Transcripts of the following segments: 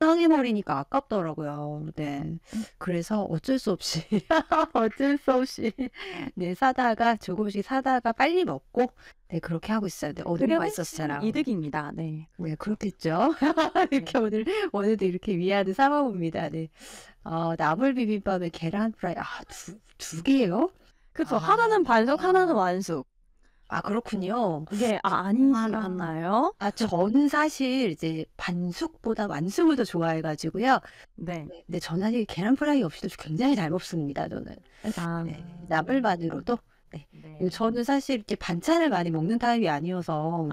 상해버리니까 아깝더라고요. 네. 그래서 어쩔 수 없이 어쩔 수 없이 네 사다가 조금씩 사다가 빨리 먹고 네 그렇게 하고 있어요. 네. 너무 그게 훨씬 맛있었어요. 이득입니다. 네. 네 그렇겠죠. 이렇게 오늘도 이렇게 위안을 삼아 봅니다. 네. 나물 비빔밥에 계란 프라이 두 개요? 그쵸. 하나는 반숙, 하나는 완숙. 그렇군요. 이게 아니지 않나요? 저는 사실 이제 반숙보다 완숙을 더 좋아해 가지고요. 네. 근데 저는 사실 계란 프라이 없이도 굉장히 잘 먹습니다, 저는. 네. 나물만으로도. 네. 네. 저는 사실 이렇게 반찬을 많이 먹는 타입이 아니어서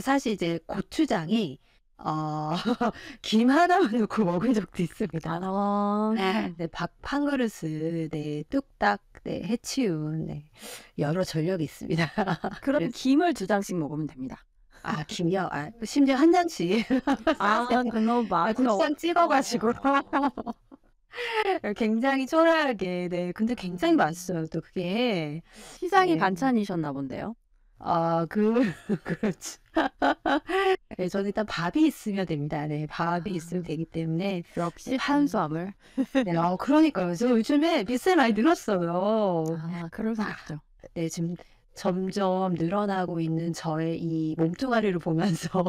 사실 이제 고추장이 김 하나만 넣고 먹은 적도 있습니다. 네, 밥 한 그릇을 네, 뚝딱 네, 해치운 네, 여러 전력이 있습니다. 그럼 김을 2장씩 먹으면 됩니다. 김이요? 심지어 한 장씩. 그거 맞아. 국상 찍어가지고. 굉장히 초라하게. 네, 근데 굉장히 맛있어요. 또 그게. 시장이 네. 반찬이셨나 본데요. 그렇죠. 네, 저는 일단 밥이 있으면 됩니다. 네, 밥이 있으면 되기 때문에. 역시 탄수화물. 네, 그러니까요. 저 요즘에 뱃살 많이 늘었어요. 그럴 수 있죠. 네, 지금 점점 늘어나고 있는 저의 이 몸뚱아리를 보면서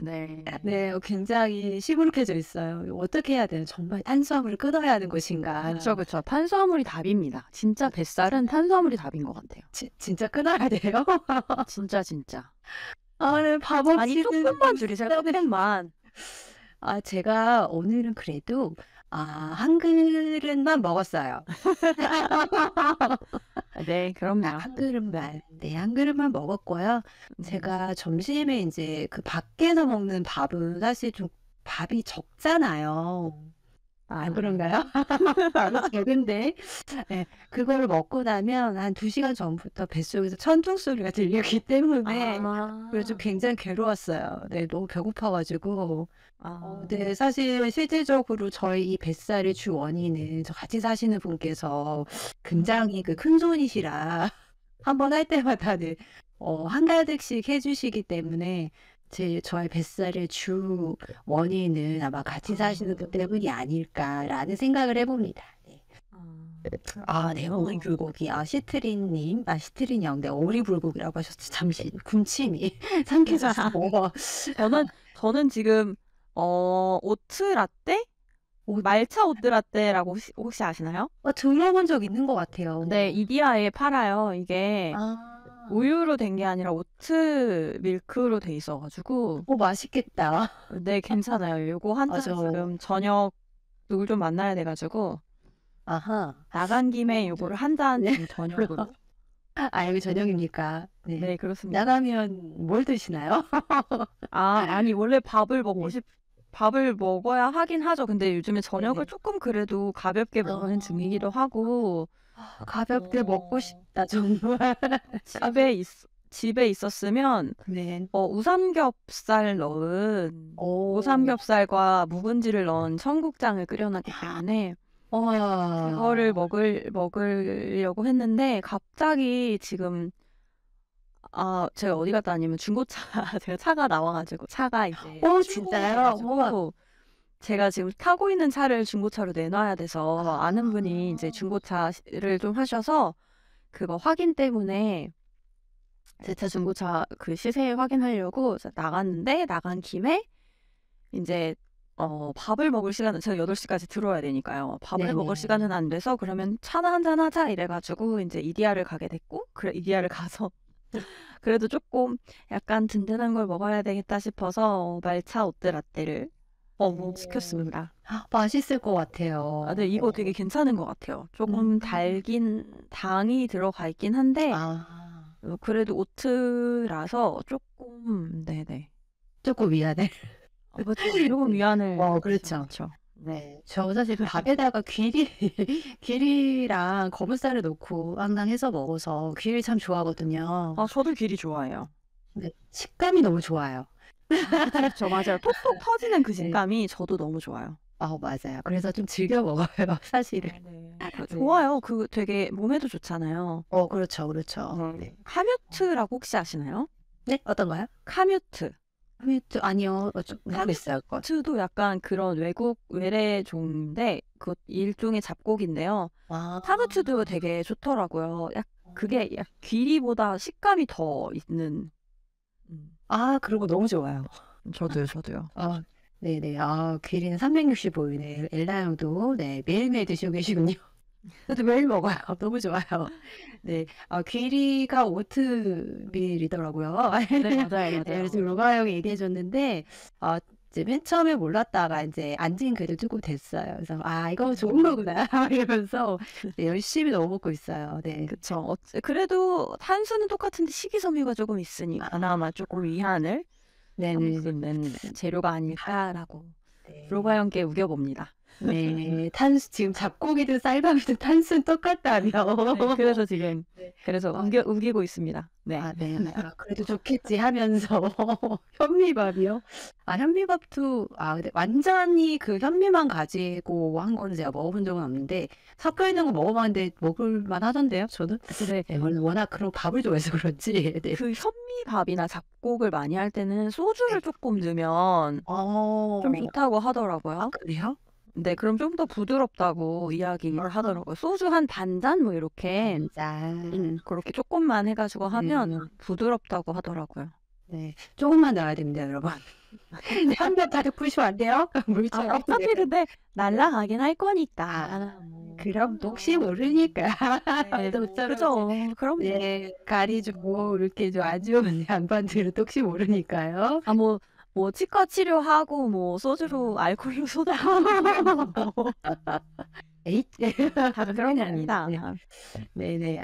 네. 네, 굉장히 시무룩해져 있어요. 어떻게 해야 돼요? 정말 탄수화물을 끊어야 하는 것인가? 그쵸. 탄수화물이 답입니다. 진짜 뱃살은 탄수화물이 답인 것 같아요. 진짜 끊어야 돼요? 진짜. 네, 밥 없이는. 아니, 조금만 줄이세요. 조금만. 제가 오늘은 그래도 한 그릇만 먹었어요. 네, 그럼요. 한 그릇만. 네, 한 그릇만 먹었고요. 제가 점심에 이제 그 밖에서 먹는 밥은 사실 좀 밥이 적잖아요. 안 그런가요? 근데 네, 그거를 먹고 나면 한 2시간 전부터 뱃속에서 천둥 소리가 들렸기 때문에 그래서 굉장히 괴로웠어요. 네, 너무 배고파가지고. 네, 사실 실질적으로 저희 이 뱃살의 주 원인은 저 같이 사시는 분께서 굉장히 그 큰 손이시라 한번 할 때마다 한가득씩 해주시기 때문에 저의 뱃살의 주 원인은 아마 같이 사시는 것 때문이 아닐까라는 생각을 해봅니다. 네. 네, 오리불고기. 시트린님, 시트린 형, 네, 오리불고기라고 하셨죠. 잠시 군침이 삼켜졌어. 저는 지금 오트 라떼? 말차 오트 라떼라고 혹시 아시나요? 들어본 적 있는 것 같아요. 네, 이디야에 팔아요. 이게 우유로 된 게 아니라 오트 밀크로 돼 있어가지고. 맛있겠다. 네, 괜찮아요. 요거 한 잔 지금 저녁 누굴 좀 만나야 돼가지고 나간 김에 요거를 한 잔 저녁으로. 여기 저녁입니까? 네, 그렇습니다. 나가면 뭘 드시나요? 아니 원래 밥을 먹어야 하긴 하죠. 근데 요즘에 저녁을 조금 그래도 가볍게 먹는 중이기도 하고. 가볍게 먹고 싶다 정말. 집에 있었으면 우삼겹살 넣은 우삼겹살과 묵은지를 넣은 청국장을 끓여놨기 때문에 그거를 먹으려고 했는데 갑자기 지금 제가 어디 갔다 왔냐면 중고차 제가 차가 나와가지고 차가 이제 진짜요? 제가 지금 타고 있는 차를 중고차로 내놔야 돼서 아는 분이 이제 중고차를 좀 하셔서 그거 확인 때문에 제 차 중고차 그 시세 확인하려고 나갔는데 나간 김에 이제 밥을 먹을 시간은 제가 8시까지 들어야 되니까요. 밥을 먹을 시간은 안 돼서 그러면 차나 한잔 하자 이래가지고 이제 이디야를 가게 됐고 이디야를 가서 그래도 조금 약간 든든한 걸 먹어야 되겠다 싶어서 말차 오트 라떼를 시켰습니다. 맛있을 것 같아요. 네, 이거 되게 괜찮은 것 같아요. 조금 당이 들어가 있긴 한데 그래도 오트라서 조금 네네. 조금 위안해. 조금 위안을. 그렇죠. 네, 저 사실 밥에다가 귀리랑 거북살을 넣고 항상 해서 먹어서 귀리 참 좋아하거든요. 저도 귀리 좋아해요. 네, 식감이 너무 좋아요. 그렇죠, 맞아요. 톡톡 터지는 그 식감이 저도 너무 좋아요. 맞아요. 그래서 좀 즐겨 먹어요, 사실은. 좋아요. 그 되게 몸에도 좋잖아요. 그렇죠. 카뮤트라고 혹시 아시나요? 네, 어떤가요? 카뮤트. 하미트 아니요. 모르겠어요, 그건. 하미투도 약간 그런 외국 외래종인데 그 일종의 잡곡인데요. 아. 하미투도 되게 좋더라고요. 그게 귀리보다 식감이 더 있는. 아, 그런 거 너무 좋아요. 저도요. 아, 네네. 아, 귀리는 365일이네. 엘나 형도 네, 매일매일 드시고 계시군요. 저도 매일 먹어요. 너무 좋아요. 네. 귀리가 오트밀이더라고요. 네, 맞아요. 그래서 로마 형이 얘기해 줬는데, 이제 맨 처음에 몰랐다가 이제 안진 그래도 조금 됐어요. 그래서, 이거 좋은 거구나. 이러면서 네, 열심히 넣어 먹고 있어요. 네. 그쵸. 그래도 탄수는 똑같은데 식이섬유가 조금 있으니 그나마 조금 위안을 네네. 삼는 재료가 아닐까라고 네. 로마 형께 우겨봅니다. 네. 지금 잡고기든 쌀밥이든 탄수는 똑같다며. 네, 그래서 지금 네. 그래서 우기고 있습니다. 네. 네. 그래도 좋겠지 하면서 현미밥이요? 현미밥도 근데 완전히 그 현미만 가지고 한 거는 제가 먹어본 적은 없는데 섞여 있는 거 먹어봤는데 먹을만 하던데요, 저는? 네. 네, 워낙 그런 밥을 좋아해서 그런지. 네. 그 현미밥이나 잡곡을 많이 할 때는 소주를 조금 넣으면 좀 좋다고 하더라고요. 그래요? 네, 그럼 좀 더 부드럽다고 이야기를 하더라고요. 소주 한 반잔 뭐 이렇게 짠. 그렇게 조금만 해가지고 하면 부드럽다고 하더라고요. 네, 조금만 넣어야 됩니다, 여러분. 한 번 가득 부으시면 안 돼요? 물처럼. 어차피 근데 날라가긴 할 거니까. 그럼 혹시 모르니까. 네, 또 그죠. 그럼 네, 가리주고 이렇게 좀 아주 양반들은 또 혹시 모르니까요. 뭐 치과 치료하고 뭐 소주로 알코올로 소다 에잇. 다 그런 게 아니다. 네네.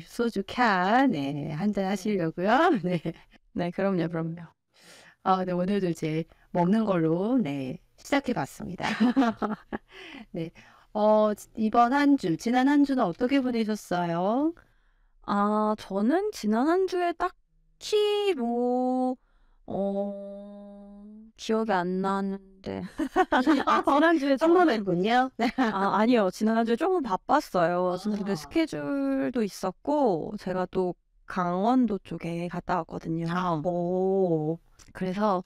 소주 캔, 네, 한잔 하시려고요. 네. 네, 그럼요. 네, 오늘도 이제 먹는 걸로, 네, 시작해 봤습니다. 네. 이번 한 주, 지난 한 주는 어떻게 보내셨어요? 저는 지난 한 주에 딱히 기억이 안 나는데. 지난주에 성공했군요. 네. 아니요. 지난주에 조금 바빴어요. 지난주에 스케줄도 있었고, 제가 또 강원도 쪽에 갔다 왔거든요. 오. 그래서,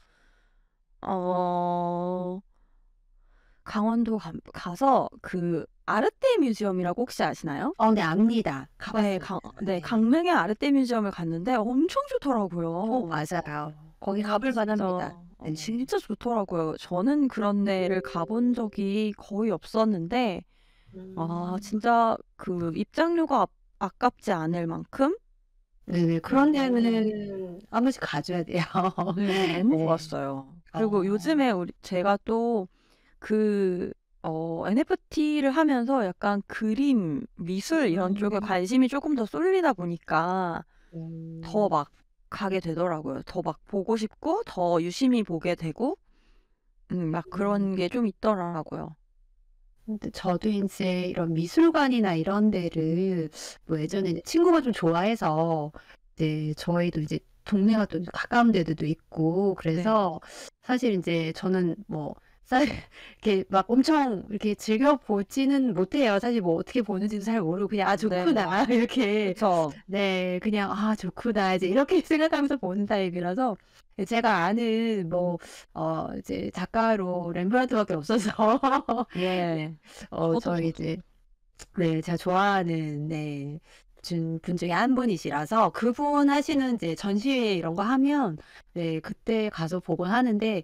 강원도 가서 그 아르떼 뮤지엄이라고 혹시 아시나요? 네, 압니다. 네, 가봤어요. 강릉의 아르떼 뮤지엄을 갔는데 엄청 좋더라고요. 맞아요. 거기 가볼 만합니다. 네. 진짜 좋더라고요. 저는 그런 데를 가본 적이 거의 없었는데, 진짜 그 입장료가 아깝지 않을 만큼 네, 그런 데는 한 번씩 가줘야 돼요. 네, 너무 네. 좋았어요. 그리고 요즘에 제가 또 그 NFT를 하면서 약간 그림, 미술 이런 쪽에 관심이 조금 더 쏠리다 보니까 더 막 가게 되더라고요. 더 막 보고 싶고 더 유심히 보게 되고 막 그런 게 좀 있더라고요. 근데 저도 이제 이런 미술관이나 이런 데를 뭐 예전에 이제 친구가 좀 좋아해서 이제 저희도 이제 동네가 또 가까운 데도 있고 그래서 사실 이제 저는 뭐 이렇게 막 엄청 이렇게 즐겨 보지는 못해요. 사실 뭐 어떻게 보는지도 잘 모르고 그냥 좋구나 이렇게 그렇죠. 네, 그냥 좋구나 이제 이렇게 생각하면서 보는 타입이라서 제가 아는 뭐 이제 작가로 렘브란트밖에 없어서 예. 저희 이제 네, 제가 좋아하는 분 중에 한 분이시라서 그분 하시는 이제 전시회 이런 거 하면 네, 그때 가서 보곤 하는데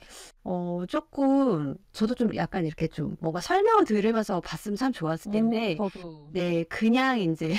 조금 저도 좀 약간 이렇게 좀 뭔가 설명을 들으면서 봤으면 참 좋았을 텐데 저도. 네, 그냥 이제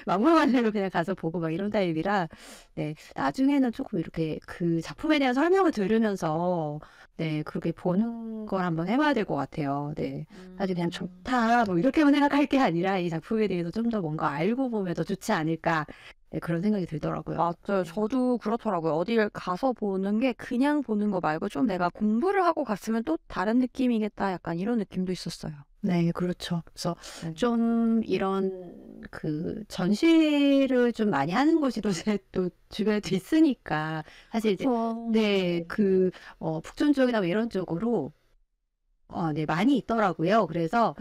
막무가내로 그냥 가서 보고 막 이런 타입이라 네, 나중에는 조금 이렇게 그 작품에 대한 설명을 들으면서 네, 그렇게 보는 걸 한번 해봐야 될 것 같아요. 네, 사실 그냥 좋다 뭐 이렇게만 생각할 게 아니라 이 작품에 대해서 좀 더 뭔가 알고 보면 더 좋지 않을까 네, 그런 생각이 들더라고요. 맞아요. 저도 그렇더라고요. 어디를 가서 보는 게 그냥 보는 거 말고 좀 내가 공부를 하고 갔으면 또 다른 느낌이겠다. 약간 이런 느낌도 있었어요. 네, 그렇죠. 그래서 좀 이런 그 전시를 좀 많이 하는 곳이 또 주변에도 있으니까 사실 이제 네, 북촌 쪽이나 뭐 이런 쪽으로 네, 많이 있더라고요. 그래서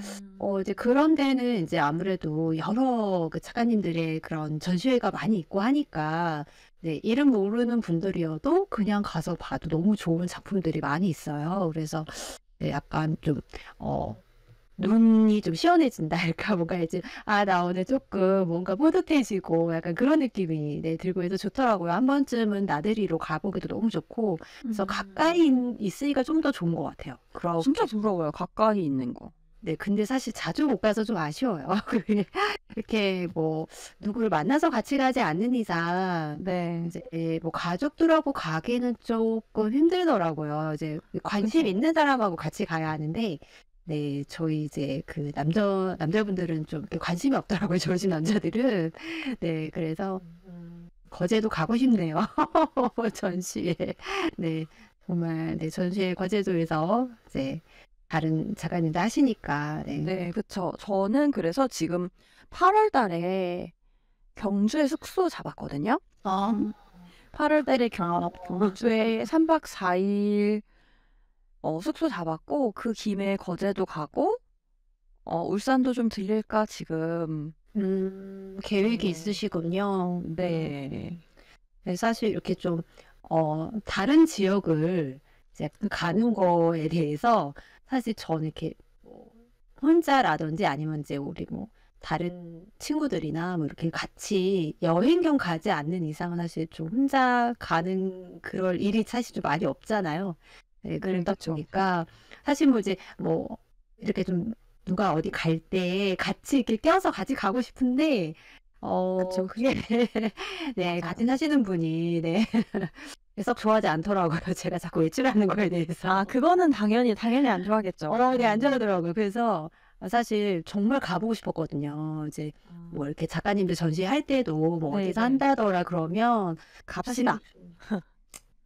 이제 그런 데는 이제 아무래도 여러 그 작가님들의 그런 전시회가 많이 있고 하니까 네, 이름 모르는 분들이어도 그냥 가서 봐도 너무 좋은 작품들이 많이 있어요. 그래서 네, 약간 좀, 어, 눈이 좀 시원해진다 할까 뭔가 이제 나 오늘 조금 뭔가 뿌듯해지고 약간 그런 느낌이 네, 들고 해서 좋더라고요. 한 번쯤은 나들이로 가보기도 너무 좋고 그래서 가까이 있으니까 좀 더 좋은 것 같아요. 진짜 그렇게. 부러워요. 가까이 있는 거. 네, 근데 사실 자주 못 가서 좀 아쉬워요. 그게 이렇게 뭐 누구를 만나서 같이 가지 않는 이상 네. 이제 뭐 가족들하고 가기는 조금 힘들더라고요. 이제 관심 그쵸. 있는 사람하고 같이 가야 하는데, 네, 저희 이제 그 남자분들은 좀 이렇게 관심이 없더라고요. 저희 집 남자들은. 네, 그래서 거제도 가고 싶네요. 전시회. 네, 정말 네, 전시회 거제도에서 이제 다른 작가님도 하시니까, 네. 네, 그쵸. 저는 그래서 지금 8월 달에 경주에 숙소 잡았거든요. 아, 8월 달에 경주에 3박 4일 숙소 잡았고, 그 김에 거제도 가고, 울산도 좀 들릴까 지금. 계획이 네. 있으시군요. 네. 네, 사실 이렇게 좀, 다른 지역을 이제 가는 거에 대해서 사실 저는 이렇게 뭐 혼자라든지 아니면 이제 우리 뭐 다른 친구들이나 뭐 이렇게 같이 여행 겸 가지 않는 이상은 사실 좀 혼자 가는 그럴 일이 사실 좀 많이 없잖아요. 네, 그러다 그쵸. 보니까 사실 뭐 이제 뭐 이렇게 좀 누가 어디 갈 때 같이 이렇게 껴서 같이 가고 싶은데 그쵸, 그게 네, 같이 맞아요. 사시는 분이 네. 썩 좋아하지 않더라고요. 제가 자꾸 외출하는 거에 대해서. 그거는 당연히 안 좋아하겠죠. 네, 안 좋아하더라고요. 그래서 사실 정말 가보고 싶었거든요. 이제 뭐 이렇게 작가님들 전시할 때도 뭐 네, 어디서 네. 한다더라 그러면 갑시다.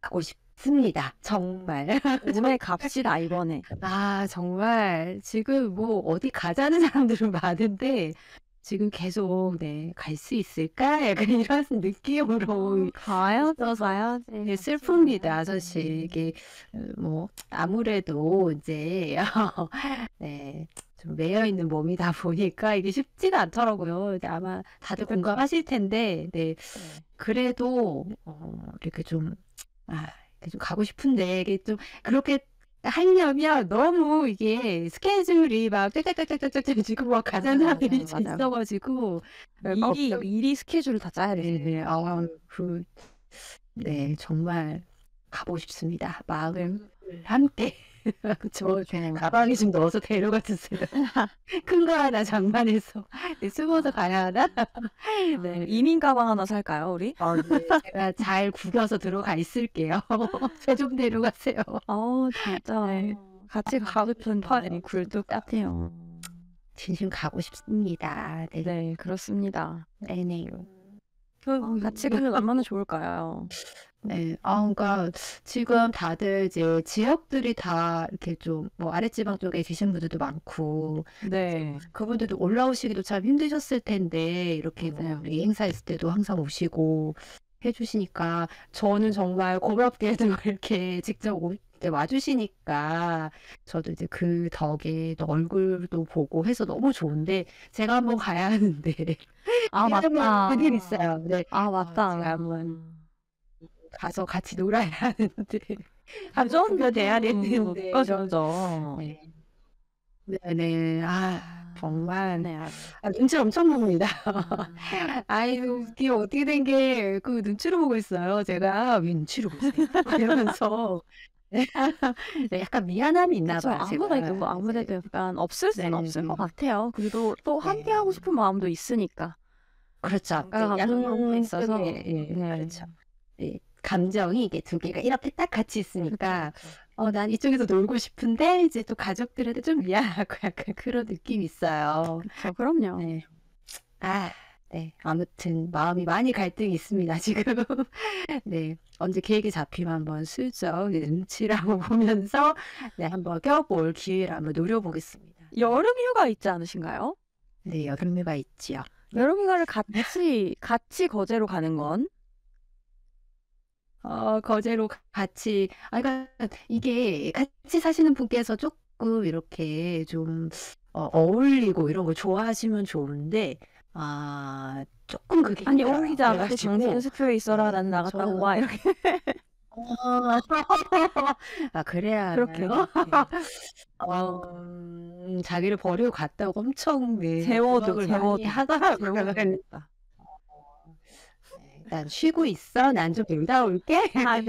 가고 싶습니다. 정말. 오늘 갑시다, 이번에. 정말 지금 뭐 어디 가자는 사람들은 많은데 지금 계속 네, 갈 수 있을까? 약간 이런 느낌으로 있어서 네, 슬픕니다. 사실 이게 뭐 아무래도 이제 네, 좀 매여 있는 몸이다 보니까 이게 쉽지가 않더라고요. 이제 아마 다들 공감하실 텐데, 네, 그래도 이렇게 좀 이렇게 좀 가고 싶은데 이게 좀 그렇게 하려면 너무 이게 스케줄이 막 쫙쫙쫙쫙쫙 지금 막 가자는 사람들이 맞아요. 있어가지고 미리 스케줄을 다 짜야 돼요. 네, 네, 정말 가고 싶습니다. 마음을 함께. 저 가방에 좀 넣어서 데려가 주세요. 큰 거 하나 장만해서 네, 숨어서 가야 하나? 네, 이민 가방 하나 살까요, 우리? 네, 제가 잘 구겨서 들어가 있을게요. 저 좀 데려가세요. 진짜. 네. 같이 가고 싶은 판이 굴뚝 같아요. 진심 가고 싶습니다. 네. 네, 그렇습니다. 네네. 같이 가면 얼마나 좋을까요? 네. 그러니까 지금 다들 이제 지역들이 다 이렇게 좀 뭐 아랫지방 쪽에 계신 분들도 많고 네. 그분들도 올라오시기도 참 힘드셨을 텐데 이렇게 뭐 맞아요. 우리 행사 있을 때도 항상 오시고 해주시니까 저는 정말 고맙게도 이렇게 직접 이제 와주시니까 저도 이제 그 덕에 또 얼굴도 보고 해서 너무 좋은데 제가 한번 가야 하는데 맞다. 그게 있어요. 네. 맞다. 제가 한번 가서 같이 놀아야 하는데 한번 그죠? 돼야 되는데 그죠. 네. 네네. 정말 네, 눈치를 엄청 봅니다. 아유 이게 어떻게 된 게 그 눈치를 보고 있어요. 제가 왜 눈치를 보세요? 이러면서 네, 약간 미안함이 있나 그쵸. 봐요. 제가 아무래도 약간 없을 수는 네. 없을 것 같아요. 그리고 또 네. 함께 하고 싶은 마음도 있으니까. 그렇죠. 양가가 그런 있어서. 네. 그렇죠. 네. 감정이 이게 두 개가 이렇게 딱 같이 있으니까 난 이쪽에서 놀고 싶은데 이제 또 가족들한테 좀 미안하고 약간 그런 느낌이 있어요. 그쵸, 그럼요. 네. 네. 아무튼 마음이 많이 갈등이 있습니다, 지금. 네. 언제 계획이 잡히면 한번 슬쩍 눈치를 한번 보면서 네, 한번 껴볼 기회를 한번 노려보겠습니다. 여름 휴가 있지 않으신가요? 네, 여름휴가 있지요. 여름 휴가를 같이 거제로 가는 건? 거제로 같이, 그러니까 이게 같이 사시는 분께서 조금 이렇게 좀 어울리고 이런 거 좋아하시면 좋은데, 조금 그게 아니 힘들어요. 옮기지 않고 그래가지고 당신은 스튜디오에 있어라. 네, 나는 나갔다 저는 와. 이렇게 어, 그래야 그렇게 하나요? 어, 자기를 버리고 갔다고 엄청 네, 재워도 구박을 많이 재워도 하더라고요. 재워야겠다. 네, 일단 쉬고 있어. 난 좀 놀다 올게. 아,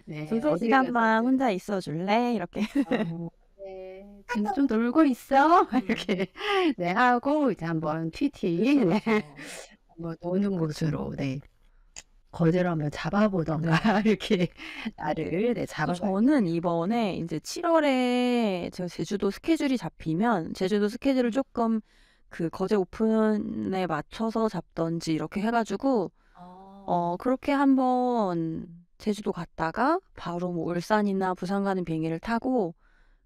네, 두세 어디 시간만 가서 혼자 있어 줄래? 이렇게. 네, 좀 놀고 있어. 이렇게 네 하고 이제 한번 PT 네, 한번 노는 곳으로 네 거제로 한번 잡아보던가 이렇게 나를 네 또 잡아봐야겠네요. 저는 이번에 이제 7월에 제가 제주도 스케줄이 잡히면 제주도 스케줄을 조금 그 거제 오픈에 맞춰서 잡던지 이렇게 해가지고 그렇게 한번 제주도 갔다가 바로 뭐 울산이나 부산 가는 비행기를 타고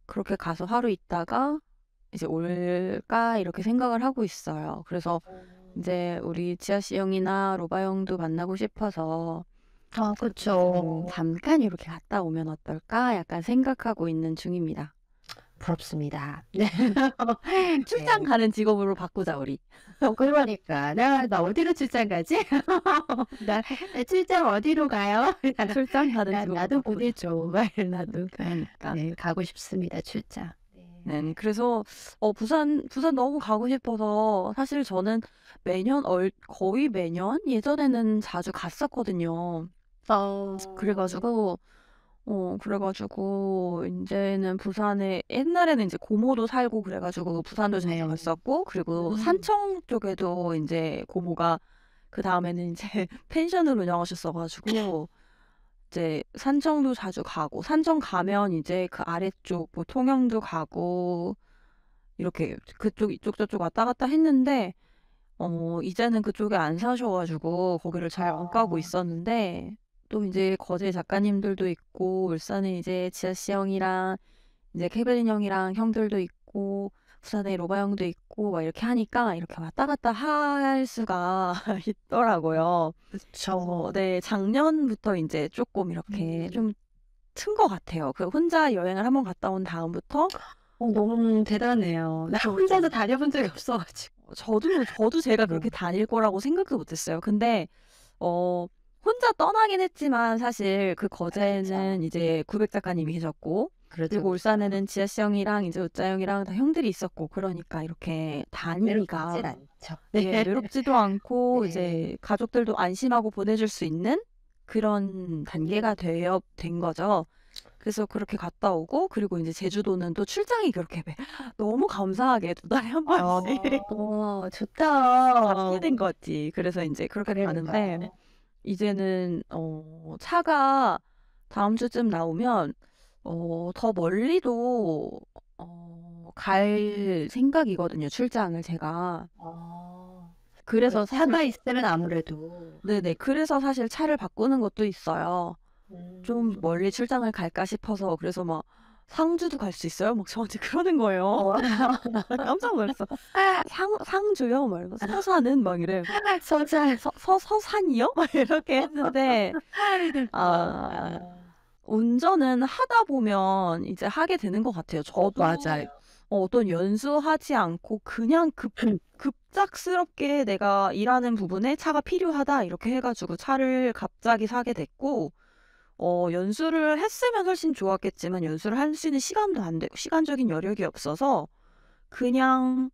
그렇게 가서 하루 있다가 이제 올까 이렇게 생각을 하고 있어요. 그래서 이제 우리 지아 씨 형이나 로바 형도 만나고 싶어서 그쵸. 잠깐 이렇게 갔다 오면 어떨까 약간 생각하고 있는 중입니다. 부럽습니다. 네. 출장 네. 가는 직업으로 바꾸자 우리. 그러니까 나 어디로 출장 가지? 나 출장 어디로 가요? 출장 가는 직업으로 나도 바꾸자. 보내줘. 나도 그러니까. 네, 가고 싶습니다. 출장. 네, 그래서 부산 너무 가고 싶어서 사실 저는 거의 매년 예전에는 자주 갔었거든요. 그래가지고 이제는 부산에 옛날에는 이제 고모도 살고 그래가지고 부산도 자주 네. 갔었고 그리고 산청 쪽에도 이제 고모가 그 다음에는 이제 펜션을 운영하셨어가지고 이제 산청도 자주 가고 산청 가면 이제 그 아래쪽 뭐 통영도 가고 이렇게 그쪽 이쪽 저쪽 왔다 갔다 했는데 이제는 그쪽에 안 사셔가지고 거기를 잘 안 가고 있었는데 또 이제 거제 작가님들도 있고 울산에 이제 지아 씨 형이랑 이제 케빈 형이랑 형들도 있고 부산에 로바 형도 있고 막 이렇게 하니까 이렇게 왔다 갔다 할 수가 있더라고요. 그쵸. 네, 작년부터 이제 조금 이렇게 좀 튼 것 같아요. 그 혼자 여행을 한번 갔다 온 다음부터 너무 대단해요. 나 혼자서 다녀본 적이 없어가지고. 저도 제가 그렇게 다닐 거라고 생각도 못했어요. 근데 혼자 떠나긴 했지만 사실 그 거제는 이제 구백 작가님이 계셨고 그리고 울산에는 지아 씨 형이랑 이제 우짜 형이랑 다 형들이 있었고 그러니까 이렇게 다니기가 외롭진 않죠. 네, 외롭지도 않고 네. 이제 가족들도 안심하고 보내줄 수 있는 그런 단계가 된 거죠. 그래서 그렇게 갔다 오고 그리고 이제 제주도는 또 출장이 그렇게 너무 감사하게 2달에 한 번씩 좋다. 잡게 된 거지. 그래서 이제 그렇게 가는데 그러니까. 이제는 차가 다음 주쯤 나오면 더 멀리도 갈 생각이거든요. 출장을 제가. 그래서 차가 있으면 아무래도 네네. 그래서 사실 차를 바꾸는 것도 있어요. 좀 멀리 출장을 갈까 싶어서 그래서 막 상주도 갈 수 있어요? 막 저한테 그러는 거예요. 깜짝 놀랐어. 상주요? 막 이러고 서산은 막 이래. 서산이요? 막 이렇게 했는데 운전은 하다 보면 이제 하게 되는 것 같아요. 저도 맞아요. 어떤 연수하지 않고 그냥 급작스럽게 내가 일하는 부분에 차가 필요하다 이렇게 해가지고 차를 갑자기 사게 됐고 연수를 했으면 훨씬 좋았겠지만 연수를 할 수 있는 시간도 안 되고 시간적인 여력이 없어서 그냥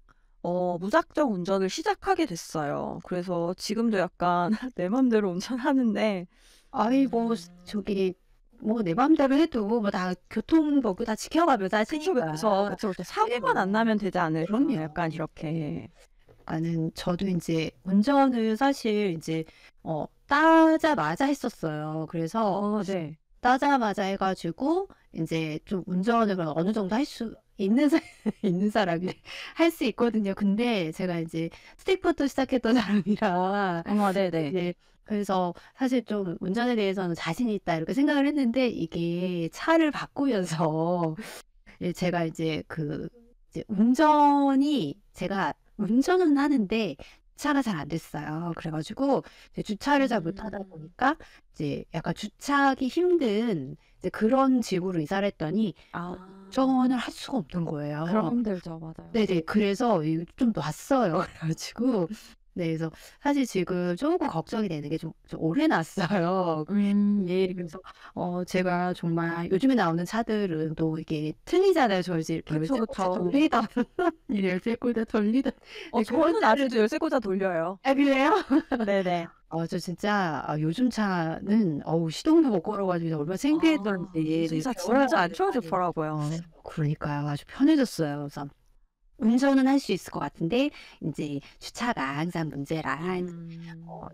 무작정 운전을 시작하게 됐어요. 그래서 지금도 약간 내 맘대로 운전하는데 아이고 저기 뭐 내 맘대로 해도 뭐 다 교통법규 다 지켜가면서 하시니까. 그쵸. 사고만 안 나면 되지 않을까? 그럼요. 약간 이렇게. 저도 이제 운전을 사실 이제 따자마자 했었어요. 그래서 네. 따자마자 해가지고 이제 좀 운전을 어느 정도 할 수 있는 있는 사람이 할 수 있거든요. 근데 제가 이제 스틱부터 시작했던 사람이라 네네. 이제 그래서 사실 좀 운전에 대해서는 자신 있다 이렇게 생각을 했는데 이게 차를 바꾸면서 제가 이제 이제 제가 운전은 하는데 주차가 잘 안 됐어요. 그래가지고 이제 주차를 잘 못하다 보니까 이제 약간 주차하기 힘든 이제 그런 집으로 이사를 했더니 운전을 할 수가 없는 거예요. 그럼 힘들죠, 맞아요. 네네. 그래서 좀 놨어요. 그래가지고 네, 그래서 사실 지금 조금 걱정이 되는 게 좀 오래 났어요. 예, 그래서 제가 정말 요즘에 나오는 차들은 또 이게 틀리잖아요. 저 이제 이렇게 그쵸, 열쇠 그쵸. 돌리던 이 열쇠 돌리던 그런 저는 차를 아직도 열쇠 꽂아 돌려요. 아 그래요? 네네. 저 진짜 요즘 차는 시동도 못 걸어 가지고 얼마나 창피했던지 요즘 네 차 진짜 안 배워야 되는 좋아졌더라고요. 그러니까요. 아주 편해졌어요. 그래서 운전은 할 수 있을 것 같은데 인제 주차가 항상 문제라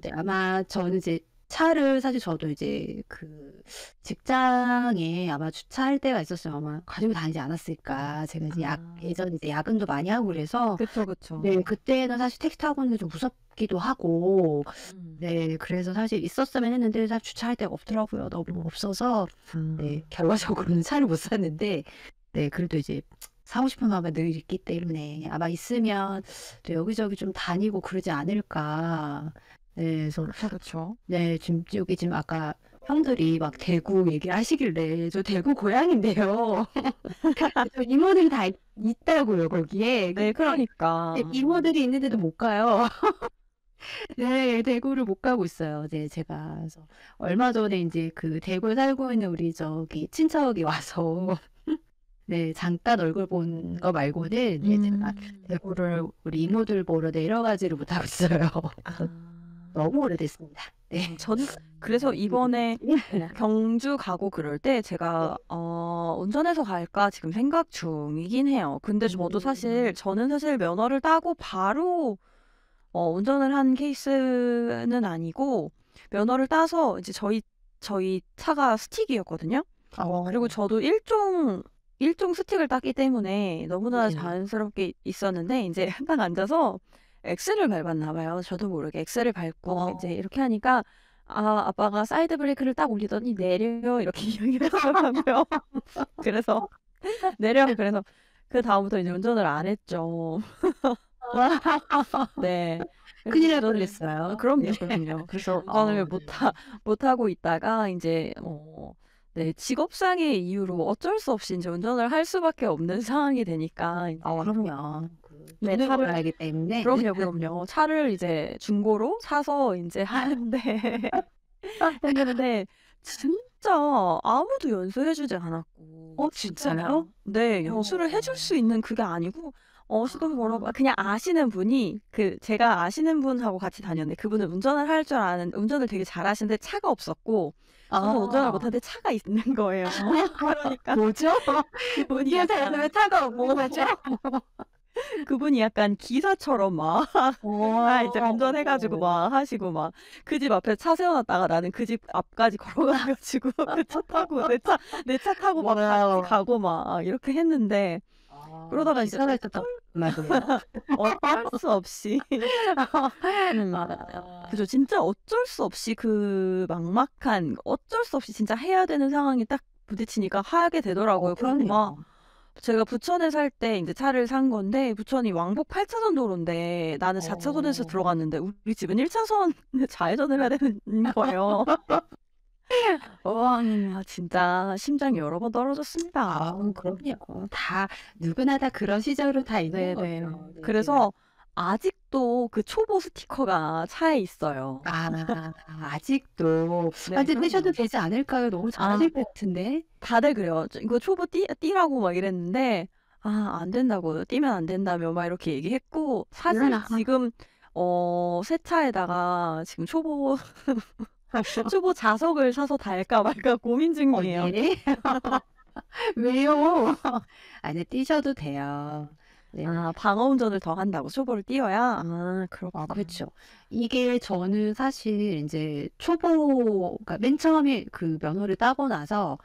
네 아마 저는 이제 차를 사실 저도 이제 그 직장에 아마 주차할 때가 있었으면 아마 가지고 다니지 않았을까. 제가 이제 아. 예전에 이제 야근도 많이 하고 그래서 그쵸, 그쵸. 네 그때는 사실 택시 타고 있는 게 좀 무섭기도 하고 음. 네 그래서 사실 있었으면 했는데 사실 주차할 데가 없더라고요. 너무 없어서 네 결과적으로는 차를 못 샀는데 네 그래도 이제 사고 싶은 마음이 늘 있기 때문에 아마 있으면 또 여기저기 좀 다니고 그러지 않을까. 네 그래서 그쵸, 그쵸. 네 지금 여기 지금 아까 형들이 막 대구 얘기를 하시길래 저 대구 고향인데요. 저 이모들이 다 있다고요 거기에. 네, 근데 그러니까. 네 이모들이 있는데도 못 가요. 네. 대구를 못 가고 있어요. 네 제가. 그래서 얼마 전에 인제 그 대구에 살고 있는 우리 저기 친척이 와서 네 잠깐 얼굴 본 거 말고는 네 제가 음. 대구를 우리 이모들 보러 내려가지를 못하고 있어요. 그래서 아. 너무 오래됐습니다. 네. 저는 그래서 이번에 경주 가고 그럴 때 제가 운전해서 갈까 지금 생각 중이긴 해요. 근데 저는 사실 면허를 따고 바로 운전을 한 케이스는 아니고 면허를 따서 이제 저희 차가 스틱이었거든요. 그리고 저도 일종 스틱을 땄기 때문에 너무나 네네. 자연스럽게 있었는데 인제 딱 앉아서 엑셀을 밟았나 봐요. 저도 모르게 엑셀을 밟고 이제 이렇게 하니까 아빠가 사이드 브레이크를 딱 올리더니 "내려." 이렇게 이야기를 하더라고요. 그래서 "내려." 그래서 그다음부터 이제 운전을 안 했죠. 네. 그래서 큰일 날 운전을 뻔했어요. 네. 그럼요, 그럼요. 그래서 운전을 네. 못하고 있다가 인제 네, 직업상의 이유로 어쩔 수 없이 인제 운전을 할 수밖에 없는 상황이 되니까 인제 그럼요. 그 네, 돈을 벌어야 하기 때문에. 그럼요, 그럼요. 차를 이제 중고로 사서 인제 하는데 했는데 진짜 아무도 연수해 주지 않았고 진짜 진짜요? 네, 연수를 해줄 어. 수 있는 그게 아니고 시동 걸어봐 그냥 아시는 분이 제가 아시는 분하고 같이 다녔는데 그분은 운전을 할 줄 아는 운전을 되게 잘하시는데 차가 없었고 저는 운전을 아. 못하는데 차가 있는 거예요. 그러니까 뭐죠? 그분이 운전 잘하는데 왜 약간 차가 없는 거죠? 그분이 약간 기사처럼 막 이제 운전해 가지고 어머. 막 하시고 막 그 집 앞에 차 세워 놨다가 나는 그 집 앞까지 걸어가 가지고 그 차 타고 내 차 타고 막 같이 와우. 가고 막 이렇게 했는데 그러다가 이제 기사가 있었단 말이에요? 어쩔 수 없이 아. 그죠. 진짜 어쩔 수 없이 그 막막한 어쩔 수 없이 진짜 해야 되는 상황이 딱 부딪히니까 하게 되더라고요. 그리고 막 그럼요. 제가 부천에 살 때 인제 차를 산 건데 부천이 왕복 8차선 도로인데 나는 4차선에서 어. 들어갔는데 우리 집은 1차선에 좌회전을 해야 되는 거예요. 진짜 심장이 여러 번 떨어졌습니다. 그럼요. 다 누구나 다 그런 시절은 다 있는 네네. 거죠. 네 제가 그래서 아직도 그 초보 스티커가 차에 있어요. 아직도 네, 이제 떼셔도 그럼요. 되지 않을까요? 너무 잘하실 것 같은데. 다들 그래요. "이거 초보 띠라고 막 이랬는데 안 된다고. 띠면 안 된다며." 막 이렇게 얘기했고 사실 지금 새 차에다가 지금 초보 자석을 사서 달까 말까 고민 중이에요. 네. 왜요? 아니 떼셔도 돼요. 네. 방어 운전을 더 한다고 초보를 띄워야? 그렇구나. 그렇죠. 이게 저는 사실 인제 초보 그러니까 맨 처음에 그 면허를 따고 나서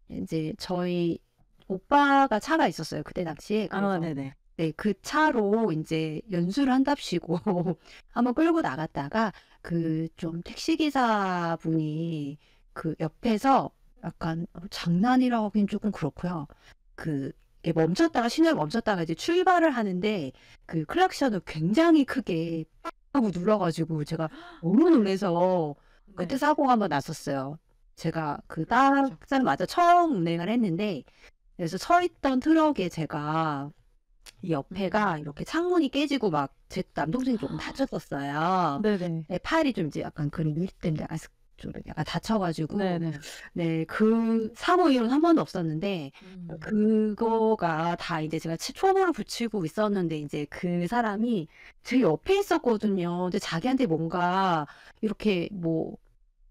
인제 저희 오빠가 차가 있었어요, 그때 당시에. 그래서 네네. 네 그 차로 인제 연수를 한답시고 한번 끌고 나갔다가 그 좀 택시 기사분이 그 옆에서 약간 장난이라고 하긴 쪼끔 그렇고요. 그 이렇게 멈췄다가 신호에 멈췄다가 이제 출발을 하는데 그 클락션을 굉장히 크게 하고 눌러 가지고 제가 너무 놀라서 그때 네. 사고가 한번 났었어요. 제가 그 그럴 수 있죠. 딱자마자 처음 운행을 했는데 그래서 서 있던 트럭에 제가 이 옆에가 이렇게 창문이 깨지고 막 제 남동생이 조금 다쳤었어요. 네네. 네, 팔이 좀 이제 약간 그런 유리 때문에 약간 좀 약간 다쳐가지고 네네. 네, 그 사고 이후로는 한 번도 없었는데 그거가 다 이제 제가 초보를 붙이고 있었는데 이제 그 사람이 제 옆에 있었거든요. 근데 자기한테 뭔가 이렇게 뭐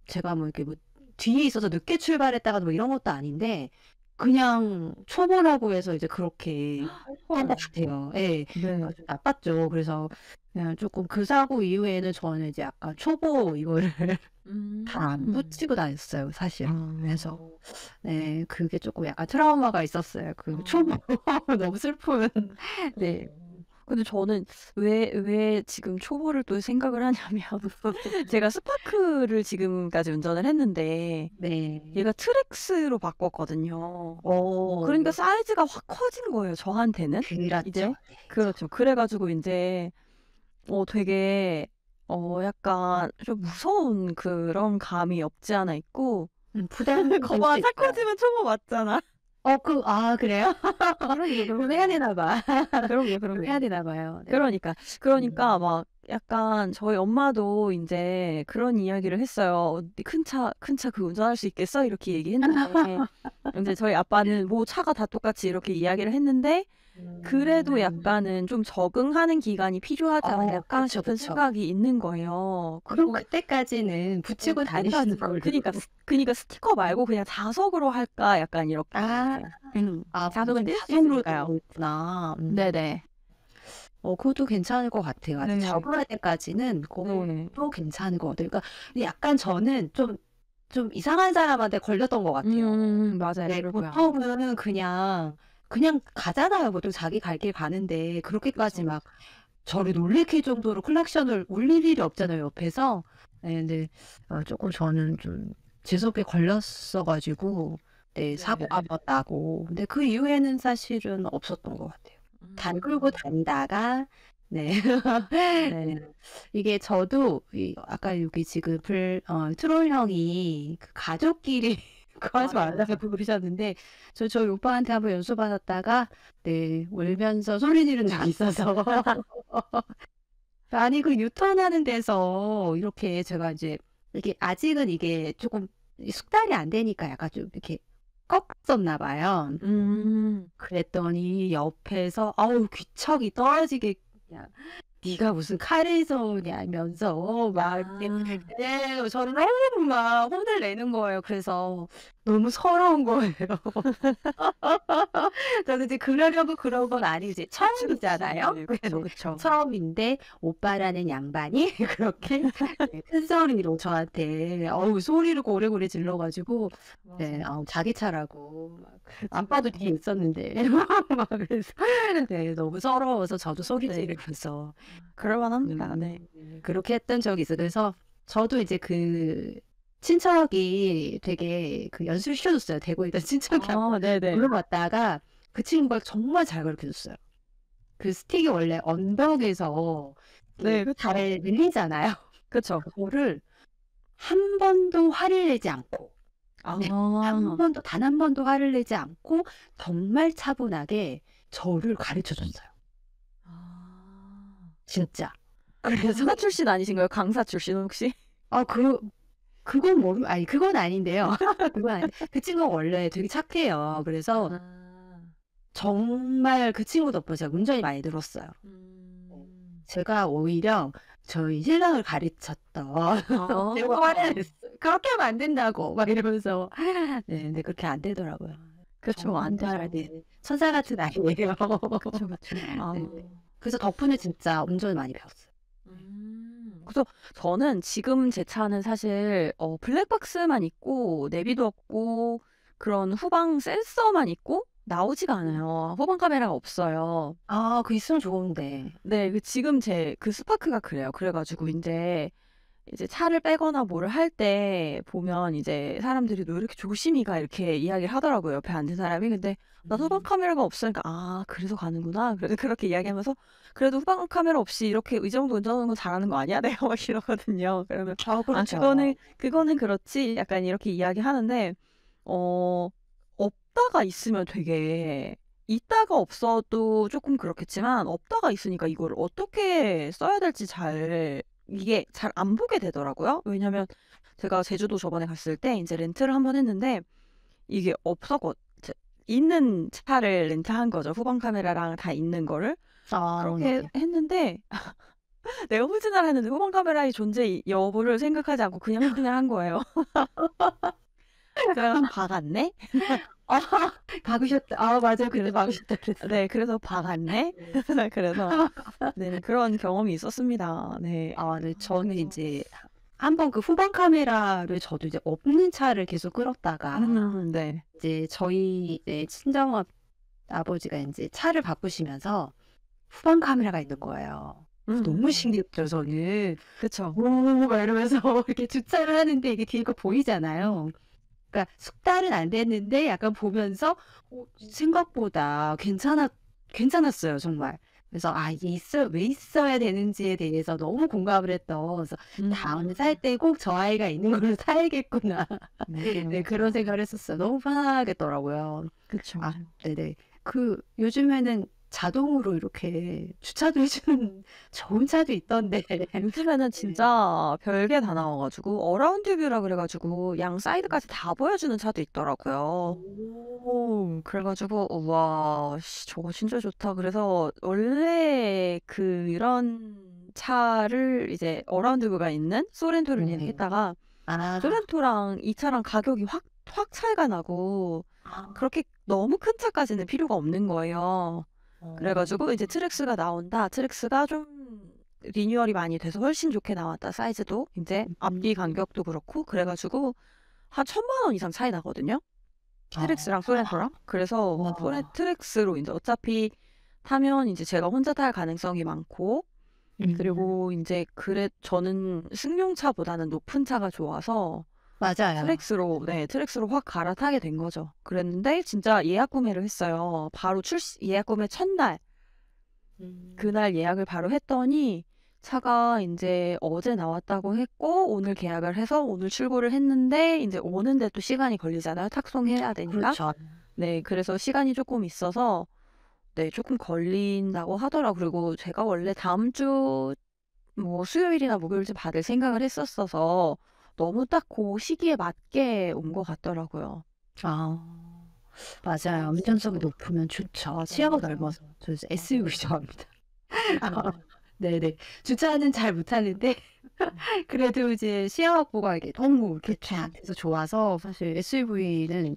제가 뭐 이렇게 뭐 뒤에 있어서 늦게 출발했다가 뭐 이런 것도 아닌데 그냥 초보라고 해서 이제 그렇게 한 것 헐. 같아요. 예. 네. 좀 나빴죠. 그래서 그냥 조금 그 사고 이후에는 저는 이제 약간 초보 이거를 잘 안 붙이고 다녔어요, 사실. 그래서 네, 그게 조금 약간 트라우마가 있었어요. 그 초보 너무 슬픈. 네. 근데 저는 왜 지금 초보를 또 생각을 하냐면 제가 스파크를 지금까지 운전을 했는데 네. 얘가 트랙스로 바꿨거든요. 그러니까 어, 사이즈가 확 커진 거예요, 저한테는. 그렇죠. 이제 네. 그렇죠. 그래 가지고 인제 되게 약간 좀 무서운 그런 감이 없지 않아 있고 부담이 될 거봐 수 살 있어요. 커지면 초보 맞잖아. 그래요? 그럼 해야 되나 봐. 그럼요, 그럼 해야 그럼요. 되나 봐요. 네. 그러니까 막 약간 저희 엄마도 인제 그런 이야기를 했어요. "네 큰 차 그 운전할 수 있겠어?" 이렇게 얘기했는데 인제 저희 아빠는 뭐 차가 다 똑같이 이렇게 이야기를 했는데 그래도 약간은 좀 적응하는 기간이 필요하지 않을까 그쵸, 싶은 그쵸. 생각이 있는 거예요. 그럼 그리고 그때까지는 붙이고 다니시는 걸로. 그니까 스티커 말고 그냥 자석으로 할까 약간 이렇게 아, 자석은 뗄 수 자동으로 있으니까요. 되어 있구나. 네네. 그것도 괜찮을 것 같아요. 아직 네. 적응할 때까지는 네. 그것도 괜찮은 것 같아요. 그러니까 근데 약간 저는 좀 이상한 사람한테 걸렸던 것 같아요. 맞아요. 네, 그럴 거야. 보통은 그냥 가잖아요. 보통 자기 갈 길 가는데 그렇게까지 그쵸. 막 저를 놀래킬 정도로 클락션을 울릴 일이 없잖아요, 옆에서. 네, 근데 조금 저는 좀 재수없게 걸렸어 가지고 네, 사고가 한 번 나고. 근데 그 이후에는 사실은 없었던 것 같아요. 잘 끌고 다니다가 네. 네. 네. 이게 저도 아까 여기 지금 트롤 형이 그 가족끼리 그거 하지 맞아요. 말라고 그러셨는데 저희 오빠한테 한번 연수받았다가 네, 울면서 소리 지른 적이 있어서 아니 그 유턴하는 데서 이렇게 제가 이제 이게 아직은 이게 조금 숙달이 안 되니까 약간 좀 이렇게 꺾었나 봐요. 그랬더니 옆에서 아우 귀척이 떨어지게 그냥 "네가 무슨 칼에서 오냐면서 막 이렇게 네, 저를 너무 막 혼을 내는 거예요. 그래서 너무 서러운 거예요. 저는 이제 그러려고 그런 건 아니지. 처음이잖아요. 네. 그쵸, 그쵸. 처음인데 오빠라는 양반이 그렇게 네, 큰 소리로 저한테 소리를 고래고래 질러 가지고 네, 맞아요. 자기 차라고 막 아빠도 뒤에 있었는데 막 그래서 네, 너무 서러워서 저도 소리 네. 지르면서 그럴 만합니다. 네. 그렇게 했던 적이 있어요. 그래서 저도 이제 그 친척이 되게 그 연수를 시켜줬어요. 대구에 있던 친척이 네네. 놀러 갔다가 그 친구가 정말 잘 가르쳐 줬어요. 그 스틱이 원래 언덕에서 네, 그쵸. 잘 밀리잖아요. 그쵸. 그거를 한 번도 화를 내지 않고 네, 단 한 번도 화를 내지 않고 정말 차분하게 저를 가르쳐 줬어요. 진짜. 그래서 강사 출신 아니신 거예요? 강사 출신 혹시? 아 그건 아니 그건 아닌데요. 그건 아닌데 그 친구가 원래 되게 착해요. 그래서 정말 그 친구 덕분에 제가 운전이 많이 늘었어요. 제가 오히려 저희 신랑을 가르쳤던 제가 화를 냈어요. "그렇게 하면 안 된다고." 막 이러면서 네, 근데 그렇게 안 되더라고요. 그쵸. 안 정말 되죠. 네, 천사 같은 아이예요. 그쵸, 그쵸. 네네. 그래서 덕분에 진짜 운전을 많이 배웠어요. 그래서 저는 지금 제 차는 사실 블랙박스만 있고 내비도 없고 그런 후방 센서만 있고 나오지가 않아요. 후방 카메라가 없어요. 그 있으면 좋은데. 네. 지금 제 스파크가 그래요. 그래 가지고 인제 이제 차를 빼거나 뭐를 할 때 보면 이제 사람들이 "너 이렇게 조심히 가." 이렇게 이야기를 하더라고요, 옆에 앉은 사람이. 근데 나 후방 카메라가 없으니까 "아 그래서 가는구나." 그래서 그렇게 이야기하면서 "그래도 후방 카메라 없이 이렇게 이 정도 운전하는 거 잘하는 거 아니야?" 내가 막 이러거든요. 그러면 "아 그렇죠. 그거는 그렇지." 약간 이렇게 이야기하는데 어 없다가 있으면 되게 있다가 없어도 조금 그렇겠지만 없다가 있으니까 이걸 어떻게 써야 될지 이게 잘 안 보게 되더라고요. 왜냐면 제가 제주도 저번에 갔을 때 이제 렌트를 한번 했는데 이게 있는 차를 렌트한 거죠. 후방 카메라랑 다 있는 거를. 그렇게 네. 했는데 내가 후진을 했는데 후방 카메라의 존재 여부를 생각하지 않고 그냥 한 거예요. 그래서 박았네? 박으셨다. 맞아요. 그때 그래서 박으셨다 그랬어요. 네, 그래서 박았네? 그래서 네, 그런 경험이 있었습니다. 네. 네. 저는 이제 한번 그 후방 카메라를 저도 이제 없는 차를 계속 끌었다가 네. 이제 저희 친정 아버지가 이제 차를 바꾸시면서 후방 카메라가 있는 거예요. 너무 신기했죠, 저는. 그쵸. 오, 막 이러면서 이렇게 주차를 하는데 이게 뒤에 거 보이잖아요. 그러니까 숙달은 안 됐는데 약간 보면서 생각보다 괜찮았어요, 정말. 그래서 이게 왜 있어야 되는지에 대해서 너무 공감을 했던. 그래서 다음에 살 때 꼭 저 아이가 있는 걸로 사야겠구나. 네, 그런 생각을 했었어요. 너무 편하겠더라고요. 그쵸. 네네. 요즘에는 자동으로 이렇게 주차도 해주는 좋은 차도 있던데. 요즘에는 진짜 별게 다 나와가지고 어라운드 뷰라 그래가지고 양 사이드까지 다 보여주는 차도 있더라고요. 그래가지고 와, 저거 진짜 좋다. 그래서 원래 그런 차를 이제 어라운드 뷰가 있는 소렌토를 네. 예약했다가 아, 소렌토랑 이 차랑 가격이 확 차이가 나고 그렇게 너무 큰 차까지는 필요가 없는 거예요. 그래가지고 이제 트랙스가 나온다. 트랙스가 좀 리뉴얼이 많이 돼서 훨씬 좋게 나왔다. 사이즈도 이제 앞뒤 간격도 그렇고 그래가지고 한 1,000만 원 이상 차이 나거든요. 트랙스랑 소렌토랑. 그래서 와. 트랙스로 이제 어차피 타면 이제 제가 혼자 탈 가능성이 많고 그리고 이제 저는 승용차보다는 높은 차가 좋아서 맞아요. 트랙스로 확 갈아타게 된 거죠. 그랬는데 진짜 예약 구매를 했어요. 바로 예약 구매 첫날 그날 예약을 바로 했더니 차가 이제 어제 나왔다고 했고 오늘 계약을 해서 오늘 출고를 했는데 이제 오는데 또 시간이 걸리잖아요. 탁송해야 되니까. 그렇죠. 네, 그래서 시간이 조금 있어서 네, 조금 걸린다고 하더라고요. 그리고 제가 원래 다음 주 뭐 수요일이나 목요일쯤 받을 생각을 했었어서 너무 딱 그 시기에 맞게 온 것 같더라고요. 맞아요. 운전석이 높으면 좋죠. 시야가 넓어서. 저 SUV 좋아합니다. 네네. 주차는 잘 못하는데 그래도 이제 시야 확보가 이게 너무 이렇게 쫙 돼서 좋아서 사실 SUV는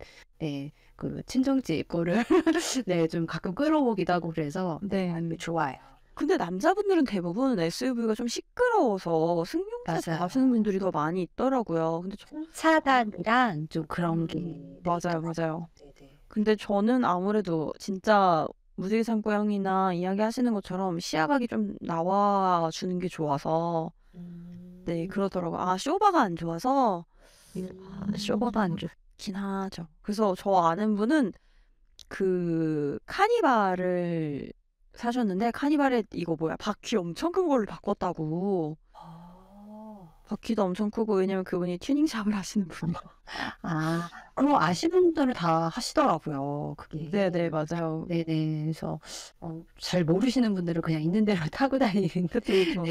그 친정집 거를 좀 가끔 끌어보기도 하고 그래서 네. 좋아요. 근데 남자분들은 대부분 SUV가 좀 시끄러워서 승용차 맞아요. 좋아하시는 분들이 더 많이 있더라고요. 근데 차단이랑 좀 그런 게 맞아요. 네네. 근데 저는 아무래도 진짜 무지개상고형이나 이야기하시는 것처럼 시야각이 좀 나와주는 게 좋아서 네, 그러더라고요. 쇼바가 안 좋아서 쇼바가 안 좋긴 하죠. 그래서 저 아는 분은 그 카니발을 사셨는데 카니발에 이거 바퀴 엄청 큰 걸로 바꿨다고. 바퀴도 엄청 크고 왜냐면 그분이 튜닝샵을 하시는 분이에요. 그거 아시는 분들은 다 하시더라고요. 그게. 네네, 맞아요. 네네. 그래서 잘 모르시는 분들은 그냥 있는 대로 타고 다니는.